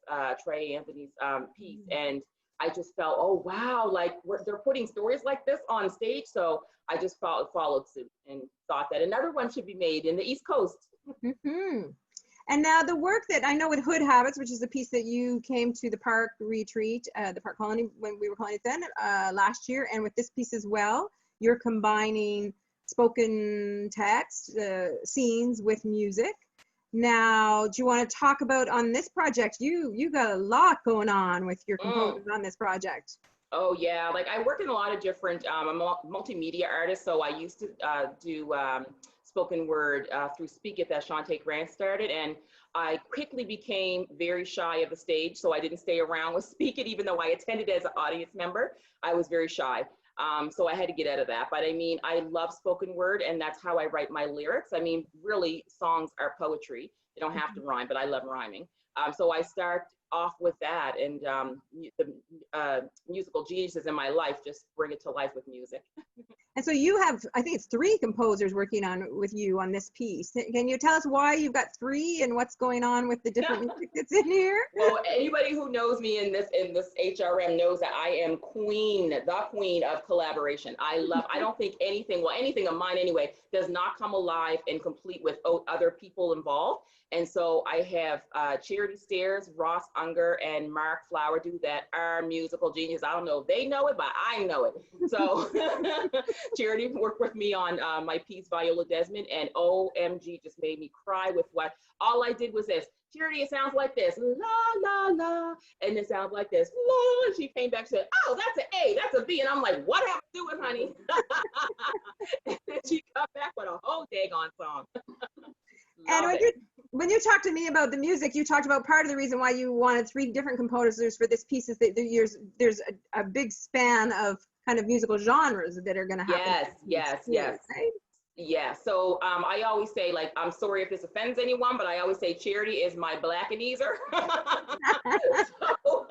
Trey Anthony's piece, and I just felt, oh wow, like they're putting stories like this on stage. So I just followed suit and thought that another one should be made in the East Coast. Mm-hmm. And now the work that I know with Hood Habits, which is the piece that you came to the park retreat, the park colony when we were calling it then, last year, and with this piece as well, you're combining spoken text, scenes with music. Now, do you want to talk about on this project? You got a lot going on with your composers on this project. Oh yeah, like I work in a lot of different, I'm a multimedia artist, so I used to do spoken word through Speak It that Shantae Grant started, and I quickly became very shy of the stage, so I didn't stay around with Speak It, even though I attended as an audience member. I was very shy. So I had to get out of that. But I mean, I love spoken word, and that's how I write my lyrics. I mean, really, songs are poetry. They don't have to rhyme, but I love rhyming. So I start off with that, and the musical geniuses in my life just bring it to life with music. And so you have, I think it's 3 composers working with you on this piece. Can you tell us why you've got 3 and what's going on with the different music that's in here? Well, anybody who knows me in this HRM knows that I am the queen of collaboration. I don't think anything of mine anyway, does not come alive and complete with other people involved. And so I have Charity Stairs, Ross Unger, and Mark Flowerdew that are musical geniuses. I don't know if they know it, but I know it. So Charity worked with me on my piece, Viola Desmond, and OMG just made me cry with what, all I did was this. Charity, it sounds like this, la, la, la, and it sounds like this, la, and she came back and said, oh, that's an A, that's a B, and I'm like, what have I do with, honey? And then she come back with a whole daggone song. And when you talked to me about the music, you talked about part of the reason why you wanted 3 different composers for this piece is that there's a big span of kind of musical genres that are going to happen. Yes. Right? Yeah, so I always say, like, I'm sorry if this offends anyone, but I always say Charity is my Blackaneezer. So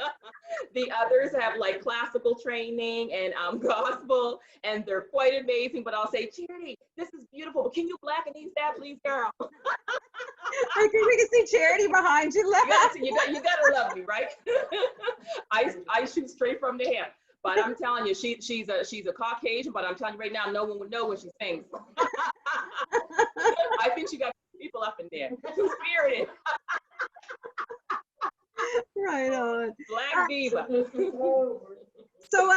the others have like classical training and gospel, and they're quite amazing, but I'll say, Charity, this is beautiful, but can you Blackanese that, please, girl? I think we can see Charity behind you. You gotta love me, right? I shoot straight from the hip. But I'm telling you, she's a Caucasian, but I'm telling you right now, no one would know when she sings. I think she got people up in there. Too spirited. Right on. Black diva. So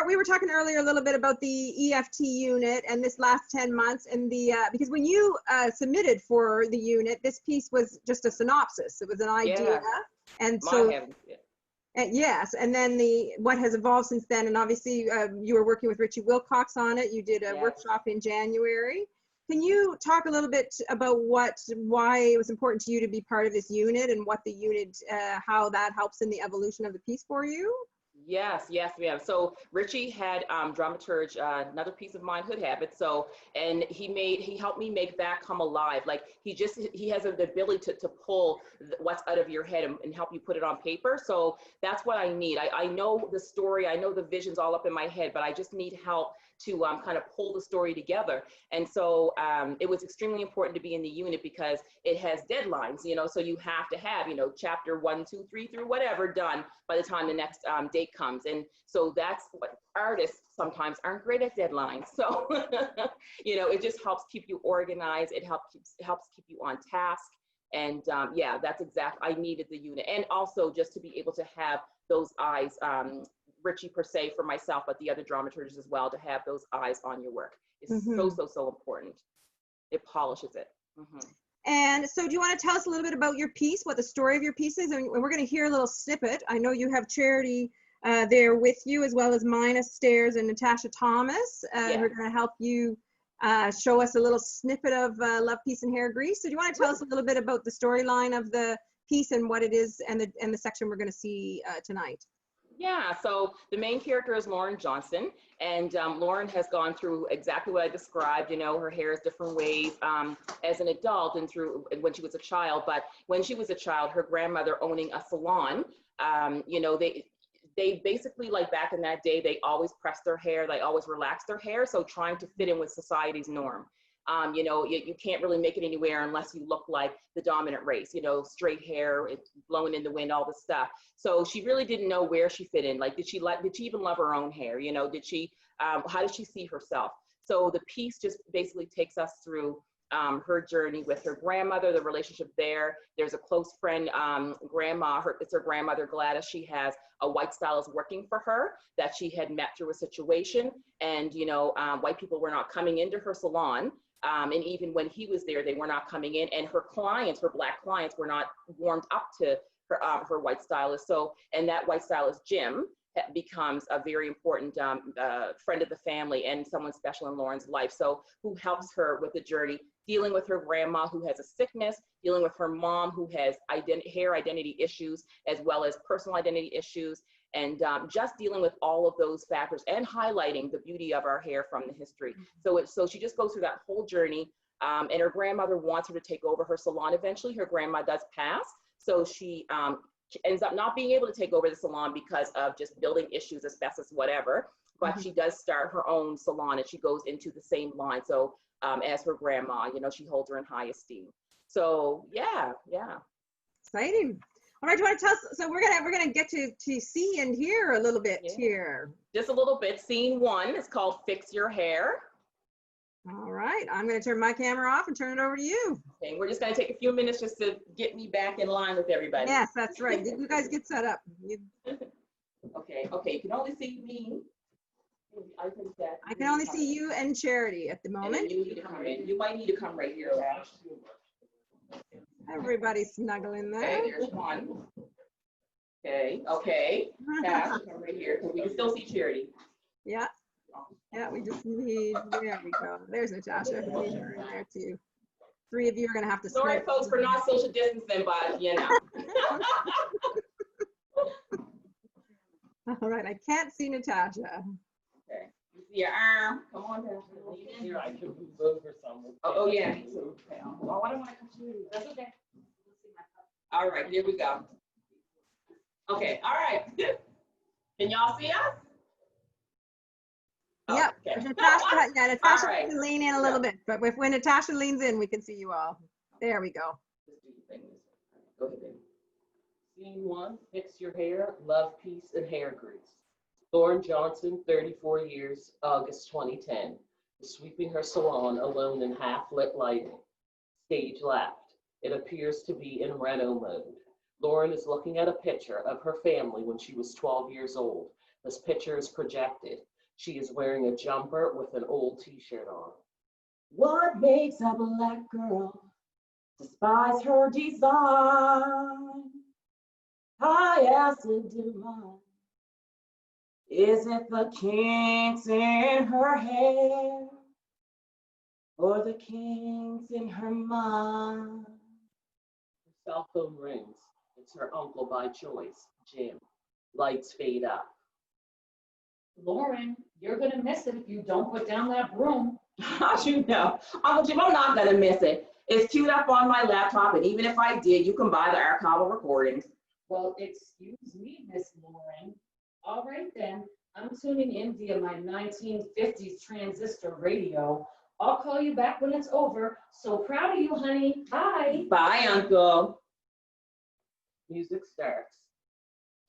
we were talking earlier a little bit about the EFT unit and this last 10 months, and because when you submitted for the unit, this piece was just a synopsis. It was an idea. Yeah. And so yes, and then what has evolved since then, and obviously you were working with Richie Wilcox on it. You did a workshop in January. Can you talk a little bit about why it was important to you to be part of this unit, and what the unit, how that helps in the evolution of the piece for you? Yes, we have. So Richie had dramaturged another piece of mine, Hood Habits. So, and he helped me make that come alive. Like he has the ability to pull what's out of your head and help you put it on paper. So that's what I need. I know the story, I know the vision's all up in my head, but I just need help to kind of pull the story together. And so it was extremely important to be in the unit because it has deadlines, so you have to have, chapter 1, 2, 3 through whatever done by the time the next date comes. And so that's what artists sometimes aren't great at deadlines. So, it just helps keep you organized. It helps keep you on task. And that's exactly, I needed the unit. And also just to be able to have those eyes, Richie per se for myself, but the other dramaturgs as well, to have those eyes on your work is so important. It polishes it. And so do you want to tell us a little bit about your piece, what the story of your piece is? And we're going to hear a little snippet. I know you have Charity there with you, as well as Mina Stairs and Natasha Thomas, who are going to help you show us a little snippet of Love, Peace, and Hair Grease. So do you want to tell us a little bit about the storyline of the piece and what it is, and the section we're going to see tonight? Yeah, so the main character is Lauren Johnson, and Lauren has gone through exactly what I described. You know, her hair is different ways as an adult and through when she was a child. But when she was a child, her grandmother owning a salon, you know, they basically, like back in that day, they always pressed their hair, they always relaxed their hair. So trying to fit in with society's norm. You know, you can't really make it anywhere unless you look like the dominant race, you know, straight hair, it's blowing in the wind, all this stuff. So she really didn't know where she fit in. Like, did she even love her own hair? You know, how did she see herself? So the piece just basically takes us through her journey with her grandmother, the relationship there. There's a close friend, grandma, it's her grandmother Gladys. She has a white stylist working for her that she had met through a situation. And, you know, white people were not coming into her salon. And even when he was there, they were not coming in, and her clients, her Black clients, were not warmed up to her white stylist. So, and that white stylist, Jim, becomes a very important friend of the family and someone special in Lauren's life. So, who helps her with the journey, dealing with her grandma who has a sickness, dealing with her mom who has hair identity issues, as well as personal identity issues, and just dealing with all of those factors and highlighting the beauty of our hair from the history. So she just goes through that whole journey, and her grandmother wants her to take over her salon eventually. Her grandma does pass, so she ends up not being able to take over the salon because of just building issues, asbestos, whatever, but she does start her own salon, and she goes into the same line. So as her grandma, you know, she holds her in high esteem. So yeah. Exciting. All right, do you want to tell us? So we're gonna get to see and hear a little bit here. Just a little bit. Scene 1 is called "Fix Your Hair." All right, I'm gonna turn my camera off and turn it over to you. Okay, we're just gonna take a few minutes just to get me back in line with everybody. Yes, that's right. You guys get set up. Okay, you can only see me. I can only see you and Charity at the moment. You need to come in. You might need to come right here, Ash. Everybody's snuggling there. Okay, there's one. Okay. Ash, come right here because we can still see Charity. Yeah, we just need, there we go. There's Natasha. We need her in there too. 3 of you are gonna have to. Sorry, folks, for not social distancing, but you know. All right, I can't see Natasha. Okay. You see your arm. Come on, Natasha. Here, I can move over some. Oh yeah. Okay. Oh, I don't want to come to you. That's okay. All right, here we go. Okay, all right. Can y'all see us? Oh, Yep. okay. Natasha right. can lean in a little bit, but when Natasha leans in, we can see you all. There we go. Go ahead, baby. Scene 1, Fix Your Hair, Love, Peace, and Hair Grease. Lauren Johnson, 34 years, August 2010, is sweeping her salon alone in half-lit lighting. Stage left. It appears to be in reno mode. Lauren is looking at a picture of her family when she was 12 years old. This picture is projected. She is wearing a jumper with an old t-shirt on. What makes a Black girl despise her design? High acid divine. Is it the kinks in her hair or the kinks in her mind? Her cell phone rings. It's her uncle by choice, Jim. Lights fade up. Lauren, you're gonna miss it if you don't put down that broom. How'd you know? Uncle Jim, I'm not gonna miss it. It's queued up on my laptop, and even if I did, you can buy the archival recordings. Well, excuse me, Miss Lauren. All right then, I'm tuning in via my 1950s transistor radio. I'll call you back when it's over. So proud of you, honey. Bye. Bye, Uncle. Music starts.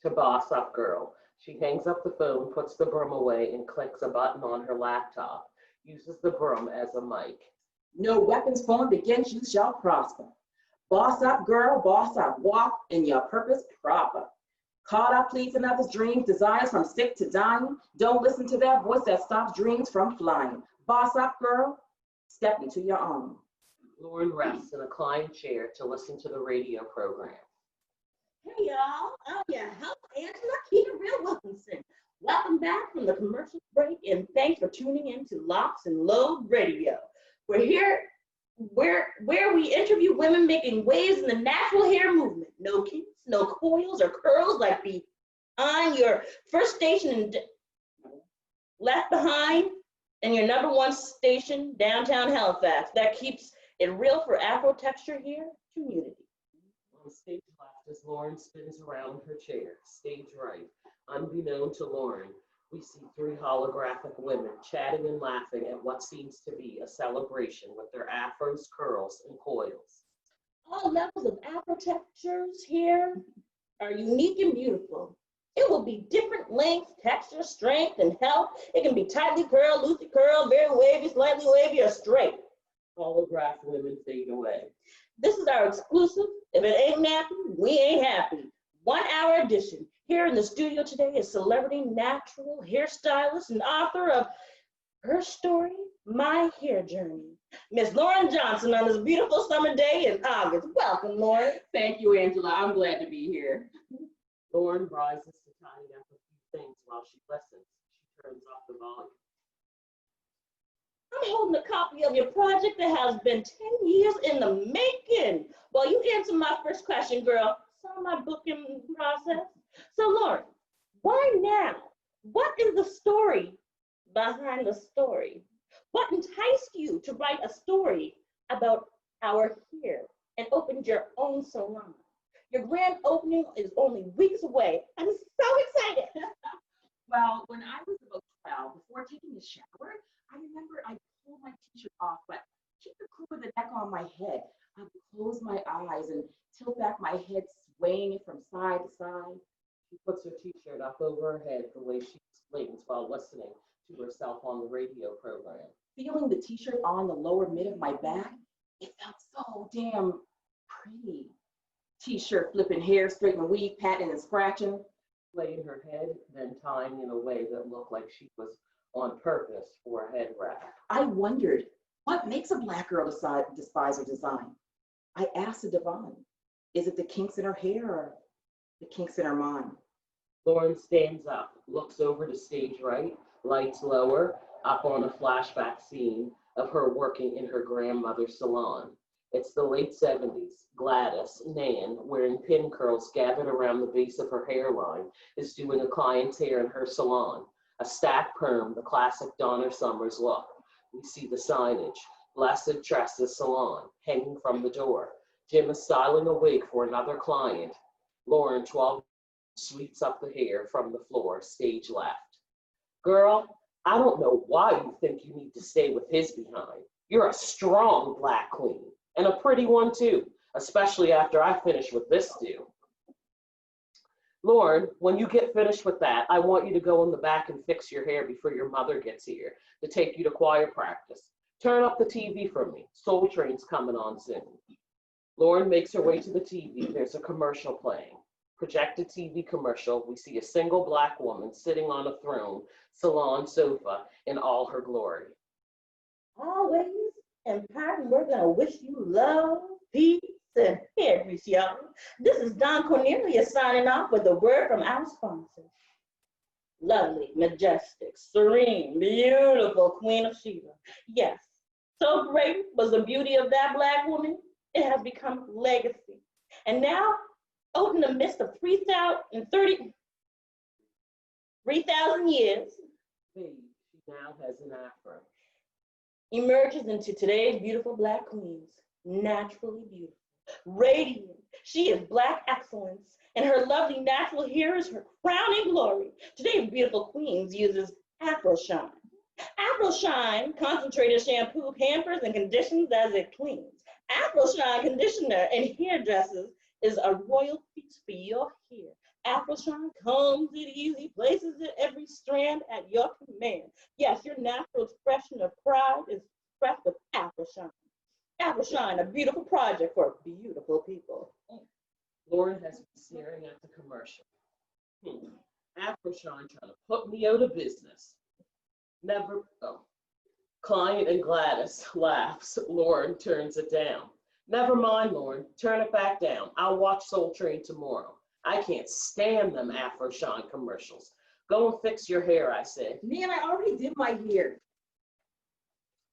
To Boss Up Girl. She hangs up the phone, puts the broom away, and clicks a button on her laptop. Uses the broom as a mic. No weapons formed against you shall prosper. Boss up, girl, boss up. Walk in your purpose proper. Caught up pleasing others' dreams, desires from sick to dying. Don't listen to that voice that stops dreams from flying. Boss up, girl, step into your own. Lauren rests in a client chair to listen to the radio program. Hey y'all, I'm your host, Angela Keita Real Wilkinson. Welcome back from the commercial break and thanks for tuning in to Locks and Load Radio. We're here where we interview women making waves in the natural hair movement. No kinks, no coils or curls like on your first station and left behind and your number one station downtown Halifax. That keeps it real for Afro texture hair community. On stage left as Lauren spins around her chair. Stage right, unbeknown to Lauren, we see three holographic women chatting and laughing at what seems to be a celebration with their afros, curls, and coils. All levels of Afro textures here are unique and beautiful. It will be different lengths, texture, strength, and health. It can be tightly curled, loosely curled, very wavy, slightly wavy, or straight. Holograph women fade away. This is our exclusive. If it ain't nappy, we ain't happy. 1 hour edition. Here in the studio today is celebrity natural hairstylist and author of her story, My Hair Journey, Miss Lauren Johnson, on this beautiful summer day in August. Welcome, Lauren. Thank you, Angela. I'm glad to be here. Lauren rises to tidy up a few things while she listens. She turns off the volume. I'm holding a copy of your project that has been 10 years in the making. Well, you answer my first question, girl. Saw my booking process. So, Lauren, why now? What is the story behind the story? What enticed you to write a story about our hair and opened your own salon? Your grand opening is only weeks away. I'm so excited. Well, when I was about 12, before taking a shower, I remember I pulled my t-shirt off, but keep the crook of the neck on my head. I would close my eyes and tilt back my head, swaying it from side to side. She puts her t-shirt up over her head the way she explains while listening to herself on the radio program. Feeling the t-shirt on the lower mid of my back, it felt so damn pretty. T-shirt flipping, hair straightening, weave, patting and scratching. Playing her head, then tying in a way that looked like she was on purpose for a head wrap. I wondered, what makes a Black girl despise her design? I asked the divine, is it the kinks in her hair or the kinks in her mind? Lauren stands up, looks over to stage right, lights lower, up on a flashback scene of her working in her grandmother's salon. It's the late 70s. Gladys, Nan, wearing pin curls gathered around the base of her hairline, is doing a client's hair in her salon. A stacked perm, the classic Donna Summers look. We see the signage, Blessed Tresses Salon, hanging from the door. Jim is styling a wig for another client. Lauren, 12, sweeps up the hair from the floor, stage left. Girl, I don't know why you think you need to stay with his behind. You're a strong Black queen, and a pretty one too, especially after I finish with this do. Lauren, when you get finished with that, I want you to go in the back and fix your hair before your mother gets here to take you to choir practice. Turn up the TV for me. Soul Train's coming on soon. Lauren makes her way to the TV. There's a commercial playing. Projected TV commercial. We see a single Black woman sitting on a throne, salon sofa in all her glory. Always and pardon, we're going to wish you love, peace, and hair grease, y'all. This is Don Cornelia signing off with a word from our sponsor. Lovely, majestic, serene, beautiful Queen of Sheba. Yes, so great was the beauty of that Black woman, it has become legacy. And now, out in the midst of 3,000 years, Babe, she now has an afro. Emerges into today's beautiful Black queens, naturally beautiful, radiant. She is Black excellence, and her lovely natural hair is her crowning glory. Today's beautiful queens uses Afro Shine. Afro Shine concentrated shampoo pampers and conditions as it cleans. Afro Shine conditioner and hairdressers is a royal feast for your hair. Afro Shine combs it easy, places it every strand at your command. Yes, your natural expression of pride is expressed with Afro Shine. Afro Shine, a beautiful project for beautiful people. Lauren has been staring at the commercial. Afro Shine trying to put me out of business. Client and Gladys laughs. Lauren turns it down. Never mind, Lauren. Turn it back down. I'll watch Soul Train tomorrow. I can't stand them Afro Shine commercials. Go and fix your hair, I said. Man, I already did my hair.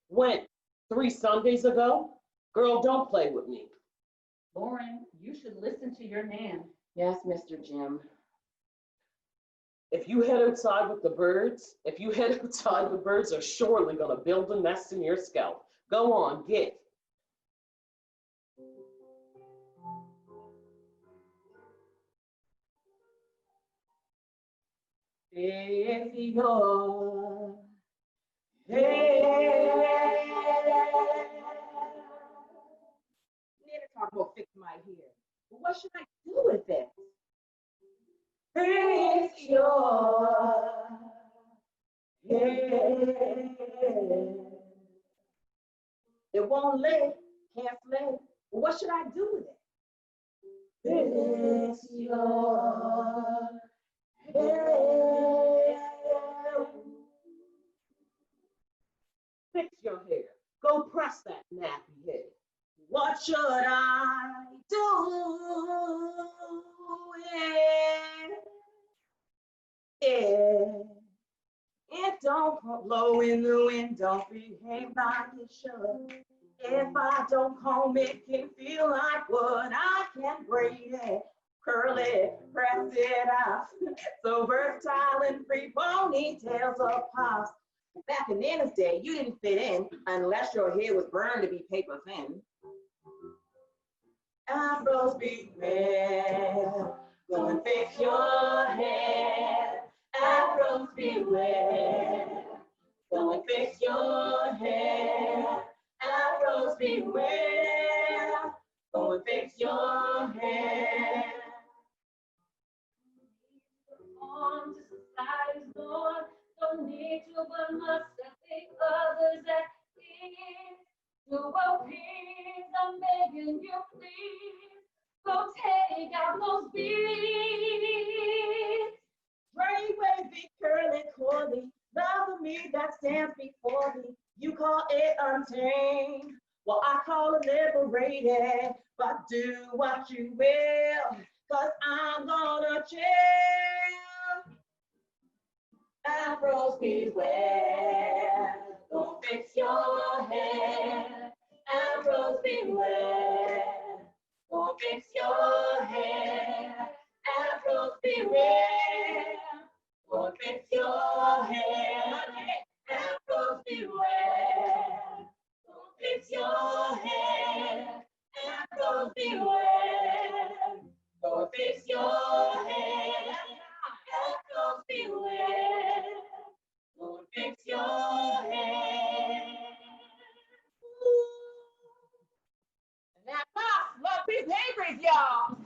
When? 3 Sundays ago? Girl, don't play with me. Lauren, you should listen to your man. Yes, Mr. Jim. If you head outside with the birds, they're surely gonna build a nest in your scalp. Go on, get. If you're Need to talk about fix my hair. But what should I do with it? Fix your hair. It won't lay, can't slay. But what should I do with it? Fix your hair. Fix your hair. Go press that nappy head. What should I do? It don't blow in the wind, don't behave like it should. If I don't comb it, can feel like wood. I can braid it, curl it, press it out. So versatile and free, ponytails or pops. Back in Nana's day, you didn't fit in unless your hair was burned to be paper thin. Afros beware, go and fix your hair. Afros beware, go and fix your hair. Afros beware, go and fix your hair. On to society's norm, don't need to, but must think others at ease. Do what please, I'm begging you, please. Go take out those beads. Straight wavy, curly, curly, love of me that stands before me. You call it untamed, well I call it liberated. But do what you will, cause I'm gonna chill. Afros beware, go fix your hair. Afros beware, go fix your hair. Afros beware, go fix your hair. Afros beware, go fix your hair. Afros beware, go fix your hair. Afros beware, go fix your hair. And that boss love behaviors, y'all.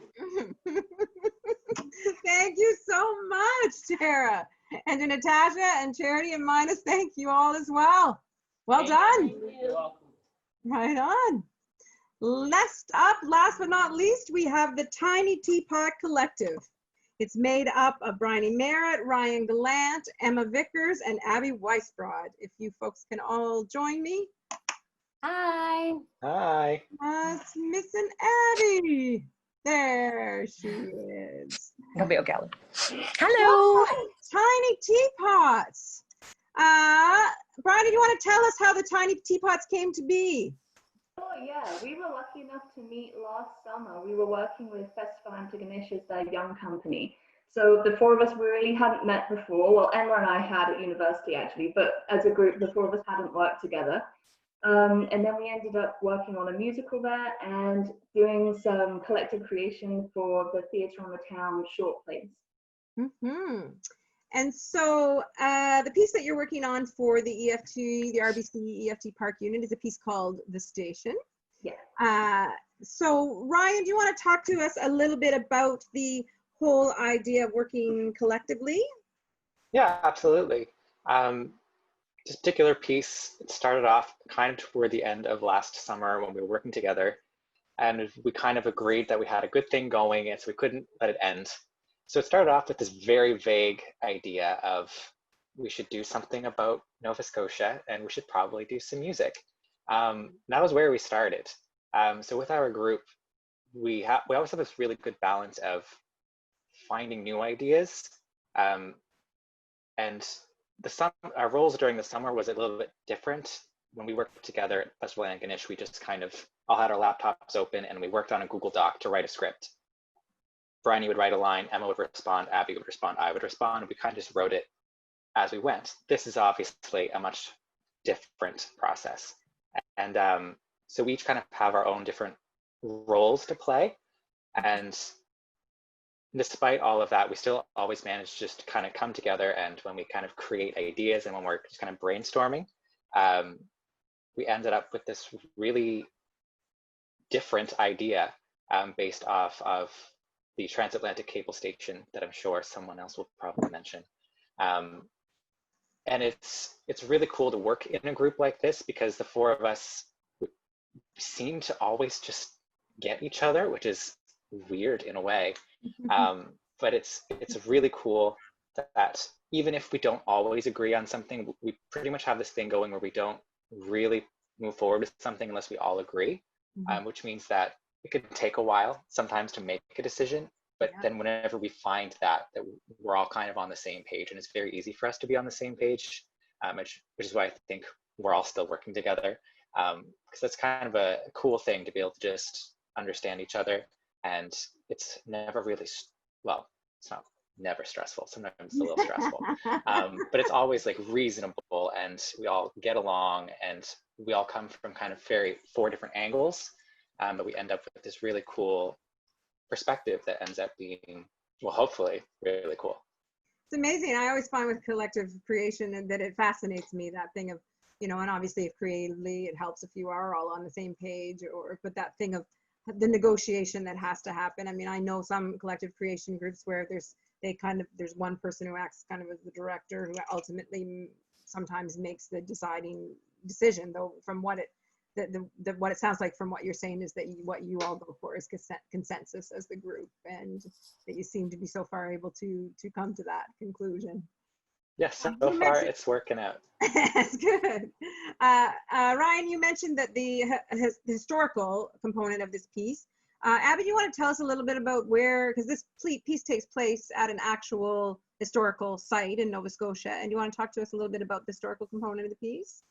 Thank you so much, Tara. And to Natasha and Charity and Minus, thank you all as well. Well done. You're welcome. Right on. Next up, last but not least, we have the Tiny Teapot Collective. It's made up of Bryony Merritt, Ryan Gallant, Emma Vickers, and Abby Weisbrod. If you folks can all join me. Hi. Hi. It's missing Abby. There she is. It'll be okay. Hello. Oh, Tiny Teapots. Bryony, do you want to tell us how the Tiny Teapots came to be? Oh yeah, we were lucky enough to meet last summer. We were working with Festival Antigonish, their young company. So the four of us really hadn't met before. Well, Emma and I had at university actually, but as a group, the four of us hadn't worked together. And then we ended up working on a musical there and doing some collective creation for the Theatre on the Town short plays. Mm-hmm. And so the piece that you're working on for the EFT, the RBC EFT PARC unit is a piece called The Station. Yeah. So Ryan, do you want to talk to us a little bit about the whole idea of working collectively? Yeah, absolutely. This particular piece, it started off kind of toward the end of last summer when we were working together, and we kind of agreed that we had a good thing going, and so we couldn't let it end. So it started off with this very vague idea of we should do something about Nova Scotia, and we should probably do some music. That was where we started. So with our group, we always have this really good balance of finding new ideas, and our roles during the summer was a little bit different. When we worked together at Festival and Ganesh, we just kind of all had our laptops open and we worked on a Google Doc to write a script. Bryony would write a line, Emma would respond, Abby would respond, I would respond, and we kind of just wrote it as we went. This is obviously a much different process. And so we each kind of have our own different roles to play. And despite all of that, we still always manage just to kind of come together, and when we kind of create ideas and when we're just kind of brainstorming, we ended up with this really different idea based off of the transatlantic cable station that I'm sure someone else will probably mention. And it's really cool to work in a group like this because the four of us seem to always just get each other, which is weird in a way. But it's really cool that even if we don't always agree on something, we pretty much have this thing going where we don't really move forward with something unless we all agree, which means that it could take a while sometimes to make a decision. But then whenever we find that we're all kind of on the same page, and it's very easy for us to be on the same page, which is why I think we're all still working together, because that's kind of a cool thing to be able to just understand each other. And it's never really, well, it's not never stressful. Sometimes it's a little stressful, but it's always like reasonable, and we all get along, and we all come from kind of four different angles, but we end up with this really cool perspective that ends up being, well, hopefully really cool. It's amazing. I always find with collective creation and that it fascinates me, that thing of, you know, and obviously if creatively it helps if you are all on the same page, but that thing of the negotiation that has to happen. I mean, I know some collective creation groups where there's one person who acts kind of as the director, who ultimately sometimes makes the deciding decision, though from what it sounds like from what you're saying is that what you all go for is consensus as the group, and that you seem to be so far able to come to that conclusion. Yes, so far it's working out. That's good. Ryan, you mentioned that the historical component of this piece. Abby, you want to tell us a little bit about where, because this piece takes place at an actual historical site in Nova Scotia, and you want to talk to us a little bit about the historical component of the piece?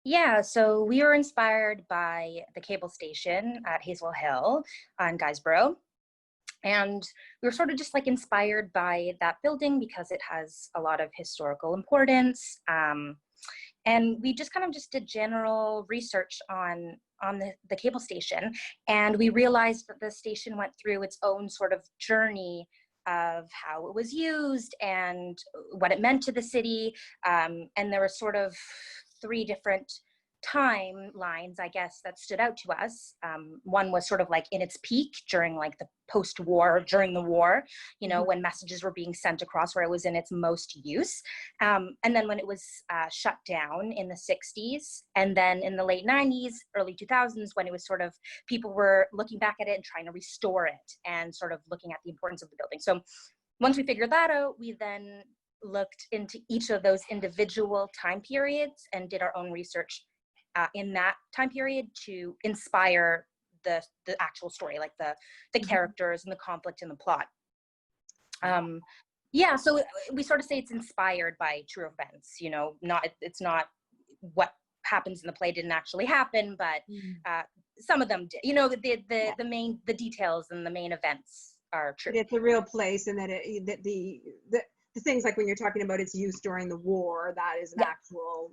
Yeah, so we were inspired by the cable station at Hazel Hill on Guysborough. And we were sort of just like inspired by that building because it has a lot of historical importance. And we just kind of just did general research on the cable station. And we realized that the station went through its own sort of journey of how it was used and what it meant to the city. And there were sort of 3 different timelines, I guess, that stood out to us. One was sort of like in its peak during like the post-war, during the war, you know, when messages were being sent across, where it was in its most use. And then when it was shut down in the 60s, and then in the late 90s, early 2000s, when it was sort of, people were looking back at it and trying to restore it and sort of looking at the importance of the building. So once we figured that out, we then looked into each of those individual time periods and did our own research in that time period to inspire the actual story, like the characters and the conflict and the plot. Yeah, so we sort of say it's inspired by true events, you know, it's not what happens in the play didn't actually happen, but some of them did. You know, the details and the main events are true. It's a real place, and that the things like when you're talking about its use during the war, that is an actual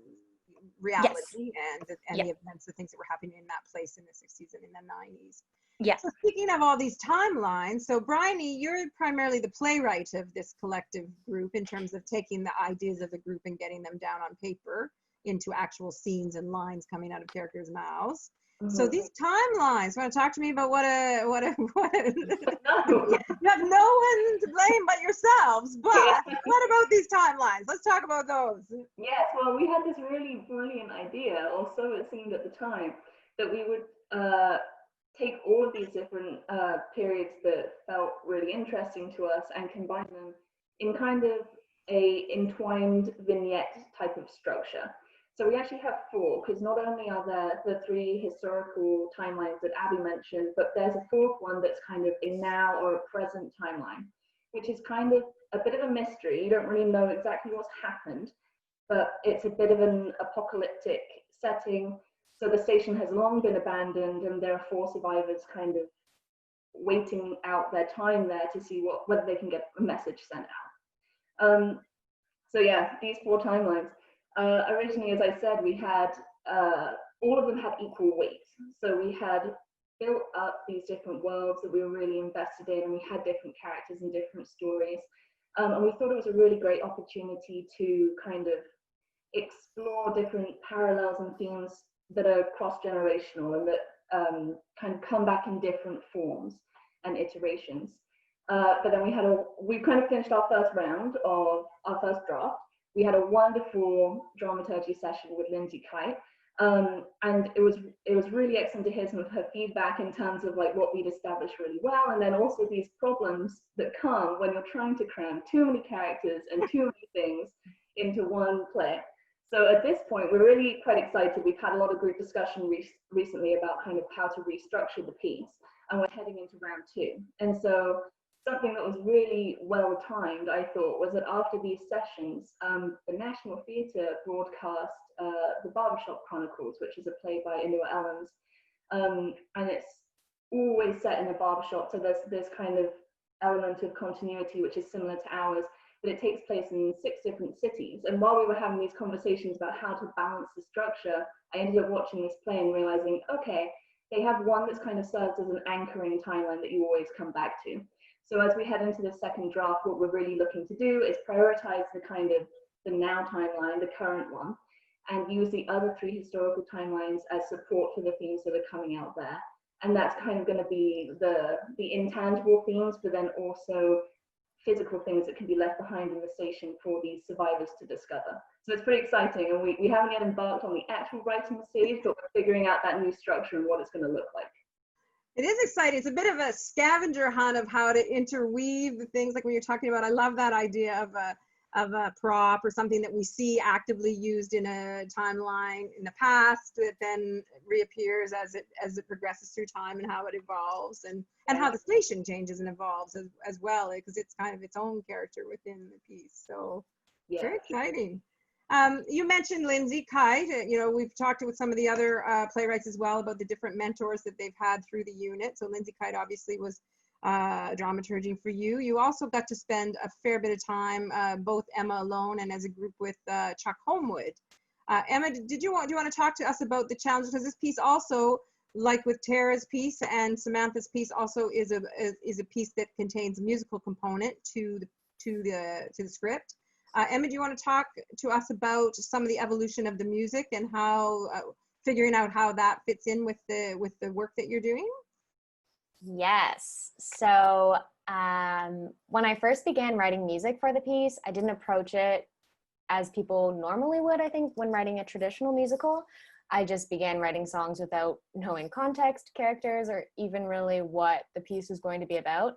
reality, and the events, the things that were happening in that place in the 60s and in the 90s. Yes. So speaking of all these timelines, so Bryony, you're primarily the playwright of this collective group in terms of taking the ideas of the group and getting them down on paper into actual scenes and lines coming out of characters' mouths. So these timelines, want to talk to me about what you have no one to blame but yourselves, but what about these timelines? Let's talk about those. Yes, well, we had this really brilliant idea, or so it seemed at the time, that we would take all of these different periods that felt really interesting to us and combine them in kind of a entwined vignette type of structure. So we actually have 4, because not only are there the 3 historical timelines that Abby mentioned, but there's a 4th one that's kind of a now or a present timeline, which is kind of a bit of a mystery. You don't really know exactly what's happened, but it's a bit of an apocalyptic setting. So the station has long been abandoned, and there are 4 survivors kind of waiting out their time there to see whether they can get a message sent out. So yeah, these 4 timelines. Originally, as I said, we had all of them had equal weight. So we had built up these different worlds that we were really invested in, and we had different characters and different stories. And we thought it was a really great opportunity to kind of explore different parallels and themes that are cross-generational and that kind of come back in different forms and iterations. But then we kind of finished our first round of our first draft. We had a wonderful dramaturgy session with Lindsay Kite, and it was really excellent to hear some of her feedback in terms of like what we'd established really well, and then also these problems that come when you're trying to cram too many characters and too many things into one play. So at this point, we're really quite excited. We've had a lot of group discussion recently about kind of how to restructure the piece, and we're heading into round 2. And so something that was really well timed, I thought, was that after these sessions, the National Theatre broadcast The Barbershop Chronicles, which is a play by Inua Ellens, and it's always set in a barbershop, so there's this kind of element of continuity which is similar to ours, but it takes place in 6 different cities. And while we were having these conversations about how to balance the structure, I ended up watching this play and realizing, okay, they have one that's kind of serves as an anchoring timeline that you always come back to. So as we head into the second draft, what we're really looking to do is prioritize the kind of the now timeline, the current one, and use the other 3 historical timelines as support for the themes that are coming out there. And that's kind of going to be the intangible themes, but then also physical things that can be left behind in the station for these survivors to discover. So it's pretty exciting, and we haven't yet embarked on the actual writing stage, but we're figuring out that new structure and what it's going to look like. It is exciting. It's a bit of a scavenger hunt of how to interweave the things, like when you're talking about. I love that idea of a prop or something that we see actively used in a timeline in the past that then reappears as it progresses through time, and how it evolves, and how the station changes and evolves as well, because it's kind of its own character within the piece. So yeah, very exciting. You mentioned Lindsay Kite. We've talked with some of the other playwrights as well about the different mentors that they've had through the unit. So Lindsay Kite obviously was dramaturging for you. You also got to spend a fair bit of time, both Emma alone and as a group, with Chuck Homewood. Emma, do you want to talk to us about the challenges? Because this piece also, like with Tara's piece and Samantha's piece, also is a piece that contains a musical component to the script. Emma, do you want to talk to us about some of the evolution of the music and how figuring out how that fits in with the work that you're doing? Yes. So when I first began writing music for the piece, I didn't approach it as people normally would, I think, when writing a traditional musical. I just began writing songs without knowing context, characters, or even really what the piece was going to be about.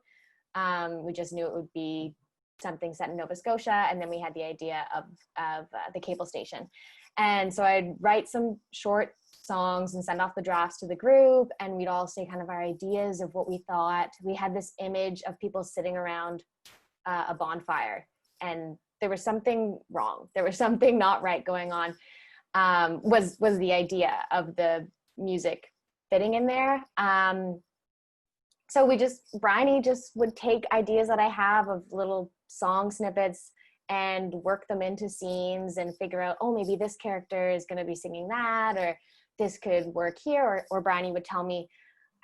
We just knew it would be something set in Nova Scotia, and then we had the idea of the cable station. And so I'd write some short songs and send off the drafts to the group, and we'd all say kind of our ideas of what we thought. We had this image of people sitting around a bonfire, and there was something wrong. There was something not right going on, was the idea of the music fitting in there. So Bryony just would take ideas that I have of little song snippets and work them into scenes and figure out, oh, maybe this character is going to be singing that, or this could work here. Or Bryony would tell me,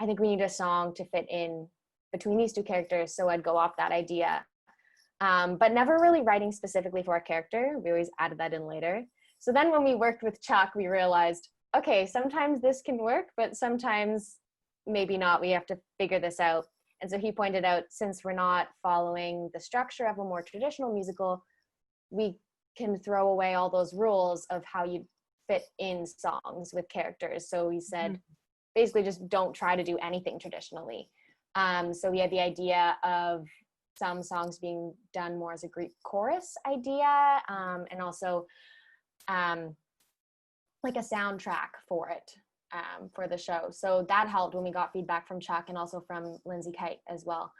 I think we need a song to fit in between these 2 characters. So I'd go off that idea, but never really writing specifically for a character. We always added that in later. So then when we worked with Chuck, we realized, okay, sometimes this can work, but sometimes maybe not. We have to figure this out. And so he pointed out, since we're not following the structure of a more traditional musical, we can throw away all those rules of how you fit in songs with characters. So he said, basically just don't try to do anything traditionally. So we had the idea of some songs being done more as a Greek chorus idea, and also like a soundtrack for it, for the show. So that helped when we got feedback from Chuck and also from Lindsay Kite as well.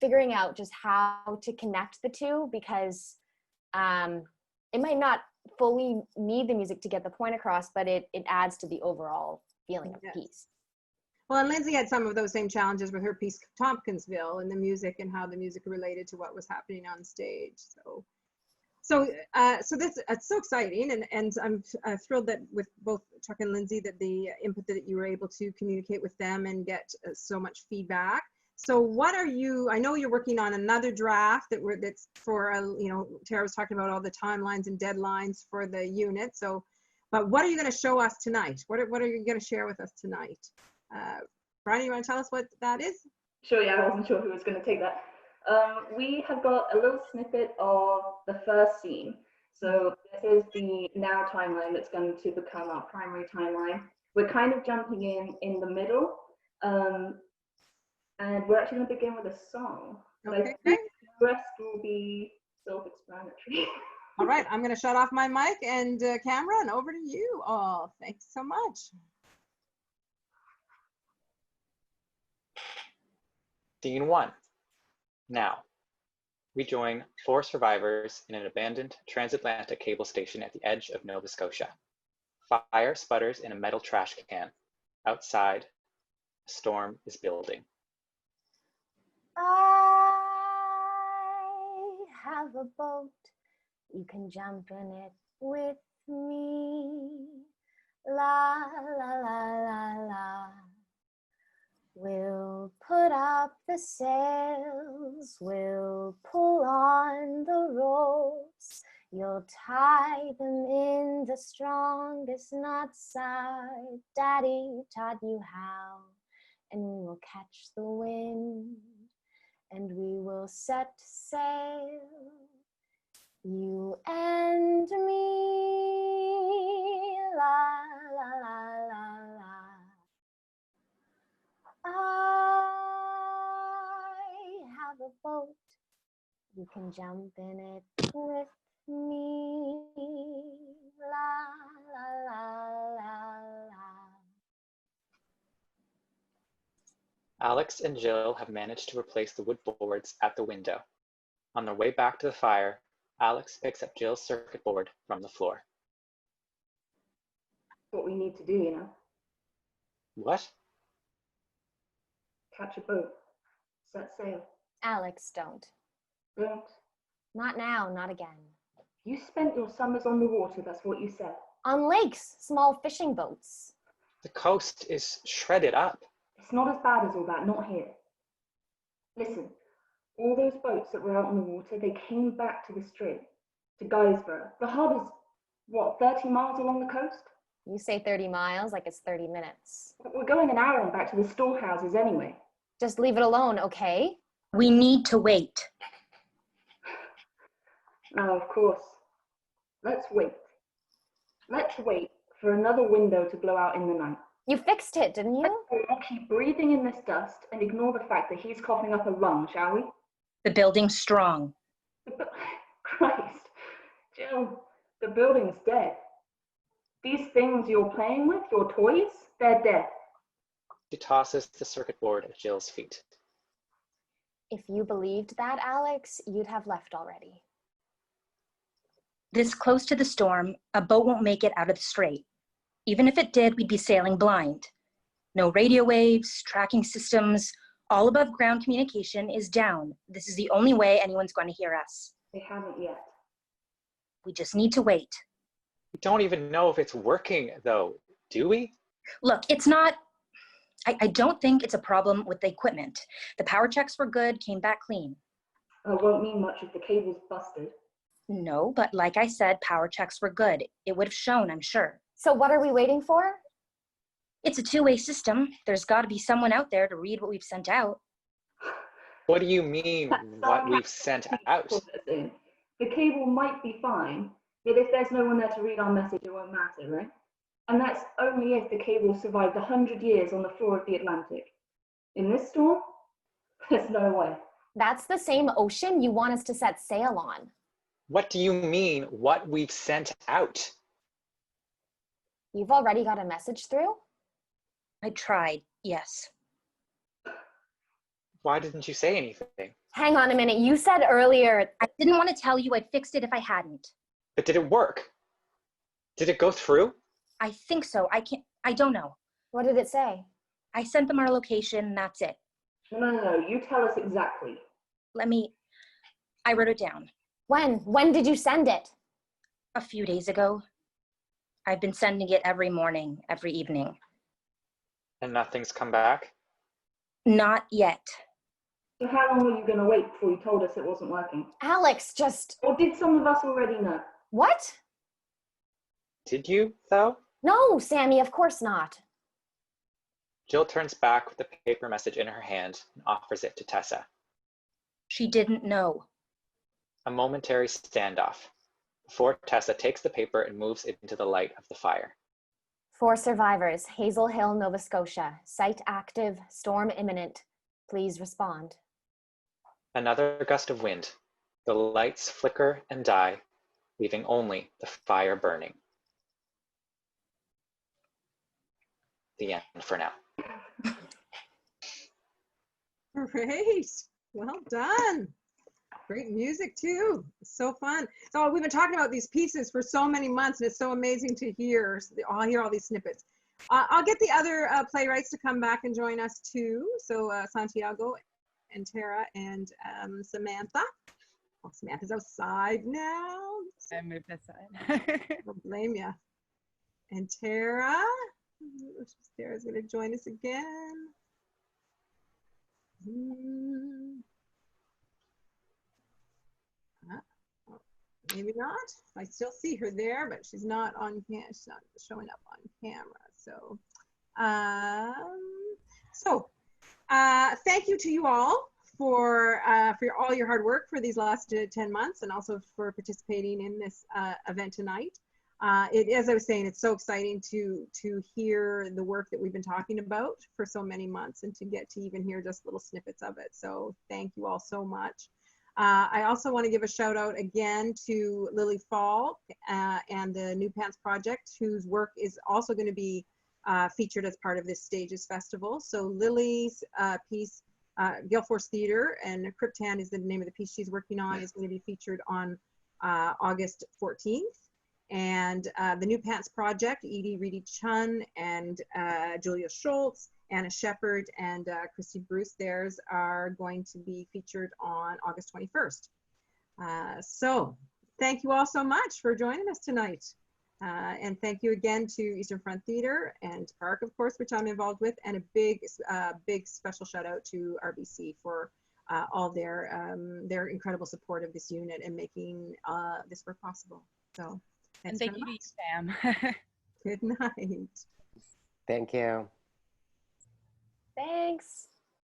Figuring out just how to connect the two, because it might not fully need the music to get the point across, but it adds to the overall feeling of the piece. Well, and Lindsay had some of those same challenges with her piece Tompkinsville and the music and how the music related to what was happening on stage. So this, it's so exciting, and I'm thrilled that with both Chuck and Lindsay, that the input that you were able to communicate with them and get so much feedback. So what are you, I know you're working on another draft that's for, you know, Tara was talking about all the timelines and deadlines for the unit. So, but what are you going to show us tonight? What are you going to share with us tonight? Brian, you want to tell us what that is? Sure, yeah, I wasn't sure who was going to take that. We have got a little snippet of the first scene. So this is the now timeline that's going to become our primary timeline. We're kind of jumping in the middle. And we're actually going to begin with a song. So Okay. I think the rest will be self-explanatory. All right, I'm going to shut off my mic and camera, and over to you all. Thanks so much. Scene 1. Now, we join 4 survivors in an abandoned transatlantic cable station at the edge of Nova Scotia. Fire sputters in a metal trash can. Outside, a storm is building. I have a boat, you can jump in it with me. La la la la la. We'll put up the sails, we'll pull on the ropes. You'll tie them in the strongest knot side. Daddy taught you how, and we will catch the wind, and we will set sail, you and me. La la la la la. I have a boat, you can jump in it with me. La la la la la. Alex and Jill have managed to replace the wood boards at the window. On their way back to the fire, Alex picks up Jill's circuit board from the floor. What we need to do, you know. What? Catch a boat. Set sail. Alex, don't. Don't. Not now, not again. You spent your summers on the water, that's what you said. On lakes, small fishing boats. The coast is shredded up. It's not as bad as all that, not here. Listen, all those boats that were out on the water, they came back to the strait, to Guysborough. The hub is, what, 30 miles along the coast? You say 30 miles like it's 30 minutes. We're going an hour and back to the storehouses anyway. Just leave it alone, okay? We need to wait. No, of course. Let's wait. Let's wait for another window to blow out in the night. You fixed it, didn't you? We'll keep breathing in this dust and ignore the fact that he's coughing up a lung, shall we? The building's strong. Christ, Jill, the building's dead. These things you're playing with, your toys, they're dead. She tosses the circuit board at Jill's feet. If you believed that, Alex, you'd have left already. This close to the storm, a boat won't make it out of the strait. Even if it did, we'd be sailing blind. No radio waves, tracking systems, all above ground communication is down. This is the only way anyone's going to hear us. They haven't yet. We just need to wait. We don't even know if it's working, though, do we? Look, it's not, I don't think it's a problem with the equipment. The power checks were good, came back clean. It won't mean much if the cable's busted. No, but like I said, power checks were good. It would have shown, I'm sure. So what are we waiting for? It's a two-way system. There's got to be someone out there to read what we've sent out. What do you mean, what we've sent out? The cable might be fine, but if there's no one there to read our message, it won't matter, right? And that's only if the cable survived 100 years on the floor of the Atlantic. In this storm, there's no way. That's the same ocean you want us to set sail on. What do you mean, what we've sent out? You've already got a message through? I tried, yes. Why didn't you say anything? Hang on a minute. You said earlier. I didn't want to tell you I'd fixed it if I hadn't. But did it work? Did it go through? I think so. I don't know. What did it say? I sent them our location, that's it. No. You tell us exactly. I wrote it down. When? When did you send it? A few days ago. I've been sending it every morning, every evening. And nothing's come back? Not yet. So how long were you going to wait before you told us it wasn't working? Alex, just... Or did some of us already know? What? Did you, though? No, Sammy, of course not. Jill turns back with the paper message in her hand and offers it to Tessa. She didn't know. A momentary standoff before Tessa takes the paper and moves it into the light of the fire. 4 survivors, Hazel Hill, Nova Scotia. Site active, storm imminent. Please respond. Another gust of wind. The lights flicker and die, leaving only the fire burning. The end for now. Great. Well done. Great music too. It's so fun. So we've been talking about these pieces for so many months, and it's so amazing to hear. I'll hear all these snippets. I'll get the other playwrights to come back and join us too. So Santiago and Tara and Samantha. Oh, Samantha's outside now. I moved aside. Don't blame you. And Tara. Tara's going to join us again. Maybe not. I still see her there, but she's not on. She's not showing up on camera. So, thank you to you all for all your hard work for these last 10 months, and also for participating in this event tonight. As I was saying, it's so exciting to hear the work that we've been talking about for so many months, and to get to even hear just little snippets of it. So thank you all so much. I also want to give a shout out again to Lily Falk and the New Pants Project, whose work is also going to be featured as part of this Stages Festival. So Lily's piece, Guilforce Theatre, and Cryptan is the name of the piece she's working on, is going to be featured on August 14th. And the New Pants Project, Edie Reedy Chun and Julia Schultz, Anna Shepard, and Christy Bruce, theirs are going to be featured on August 21st. So thank you all so much for joining us tonight. And thank you again to Eastern Front Theatre and PARC, of course, which I'm involved with, and a big special shout out to RBC for all their incredible support of this unit and making this work possible. So thanks. And thank you to you, Sam. Good night. Thank you. Thanks.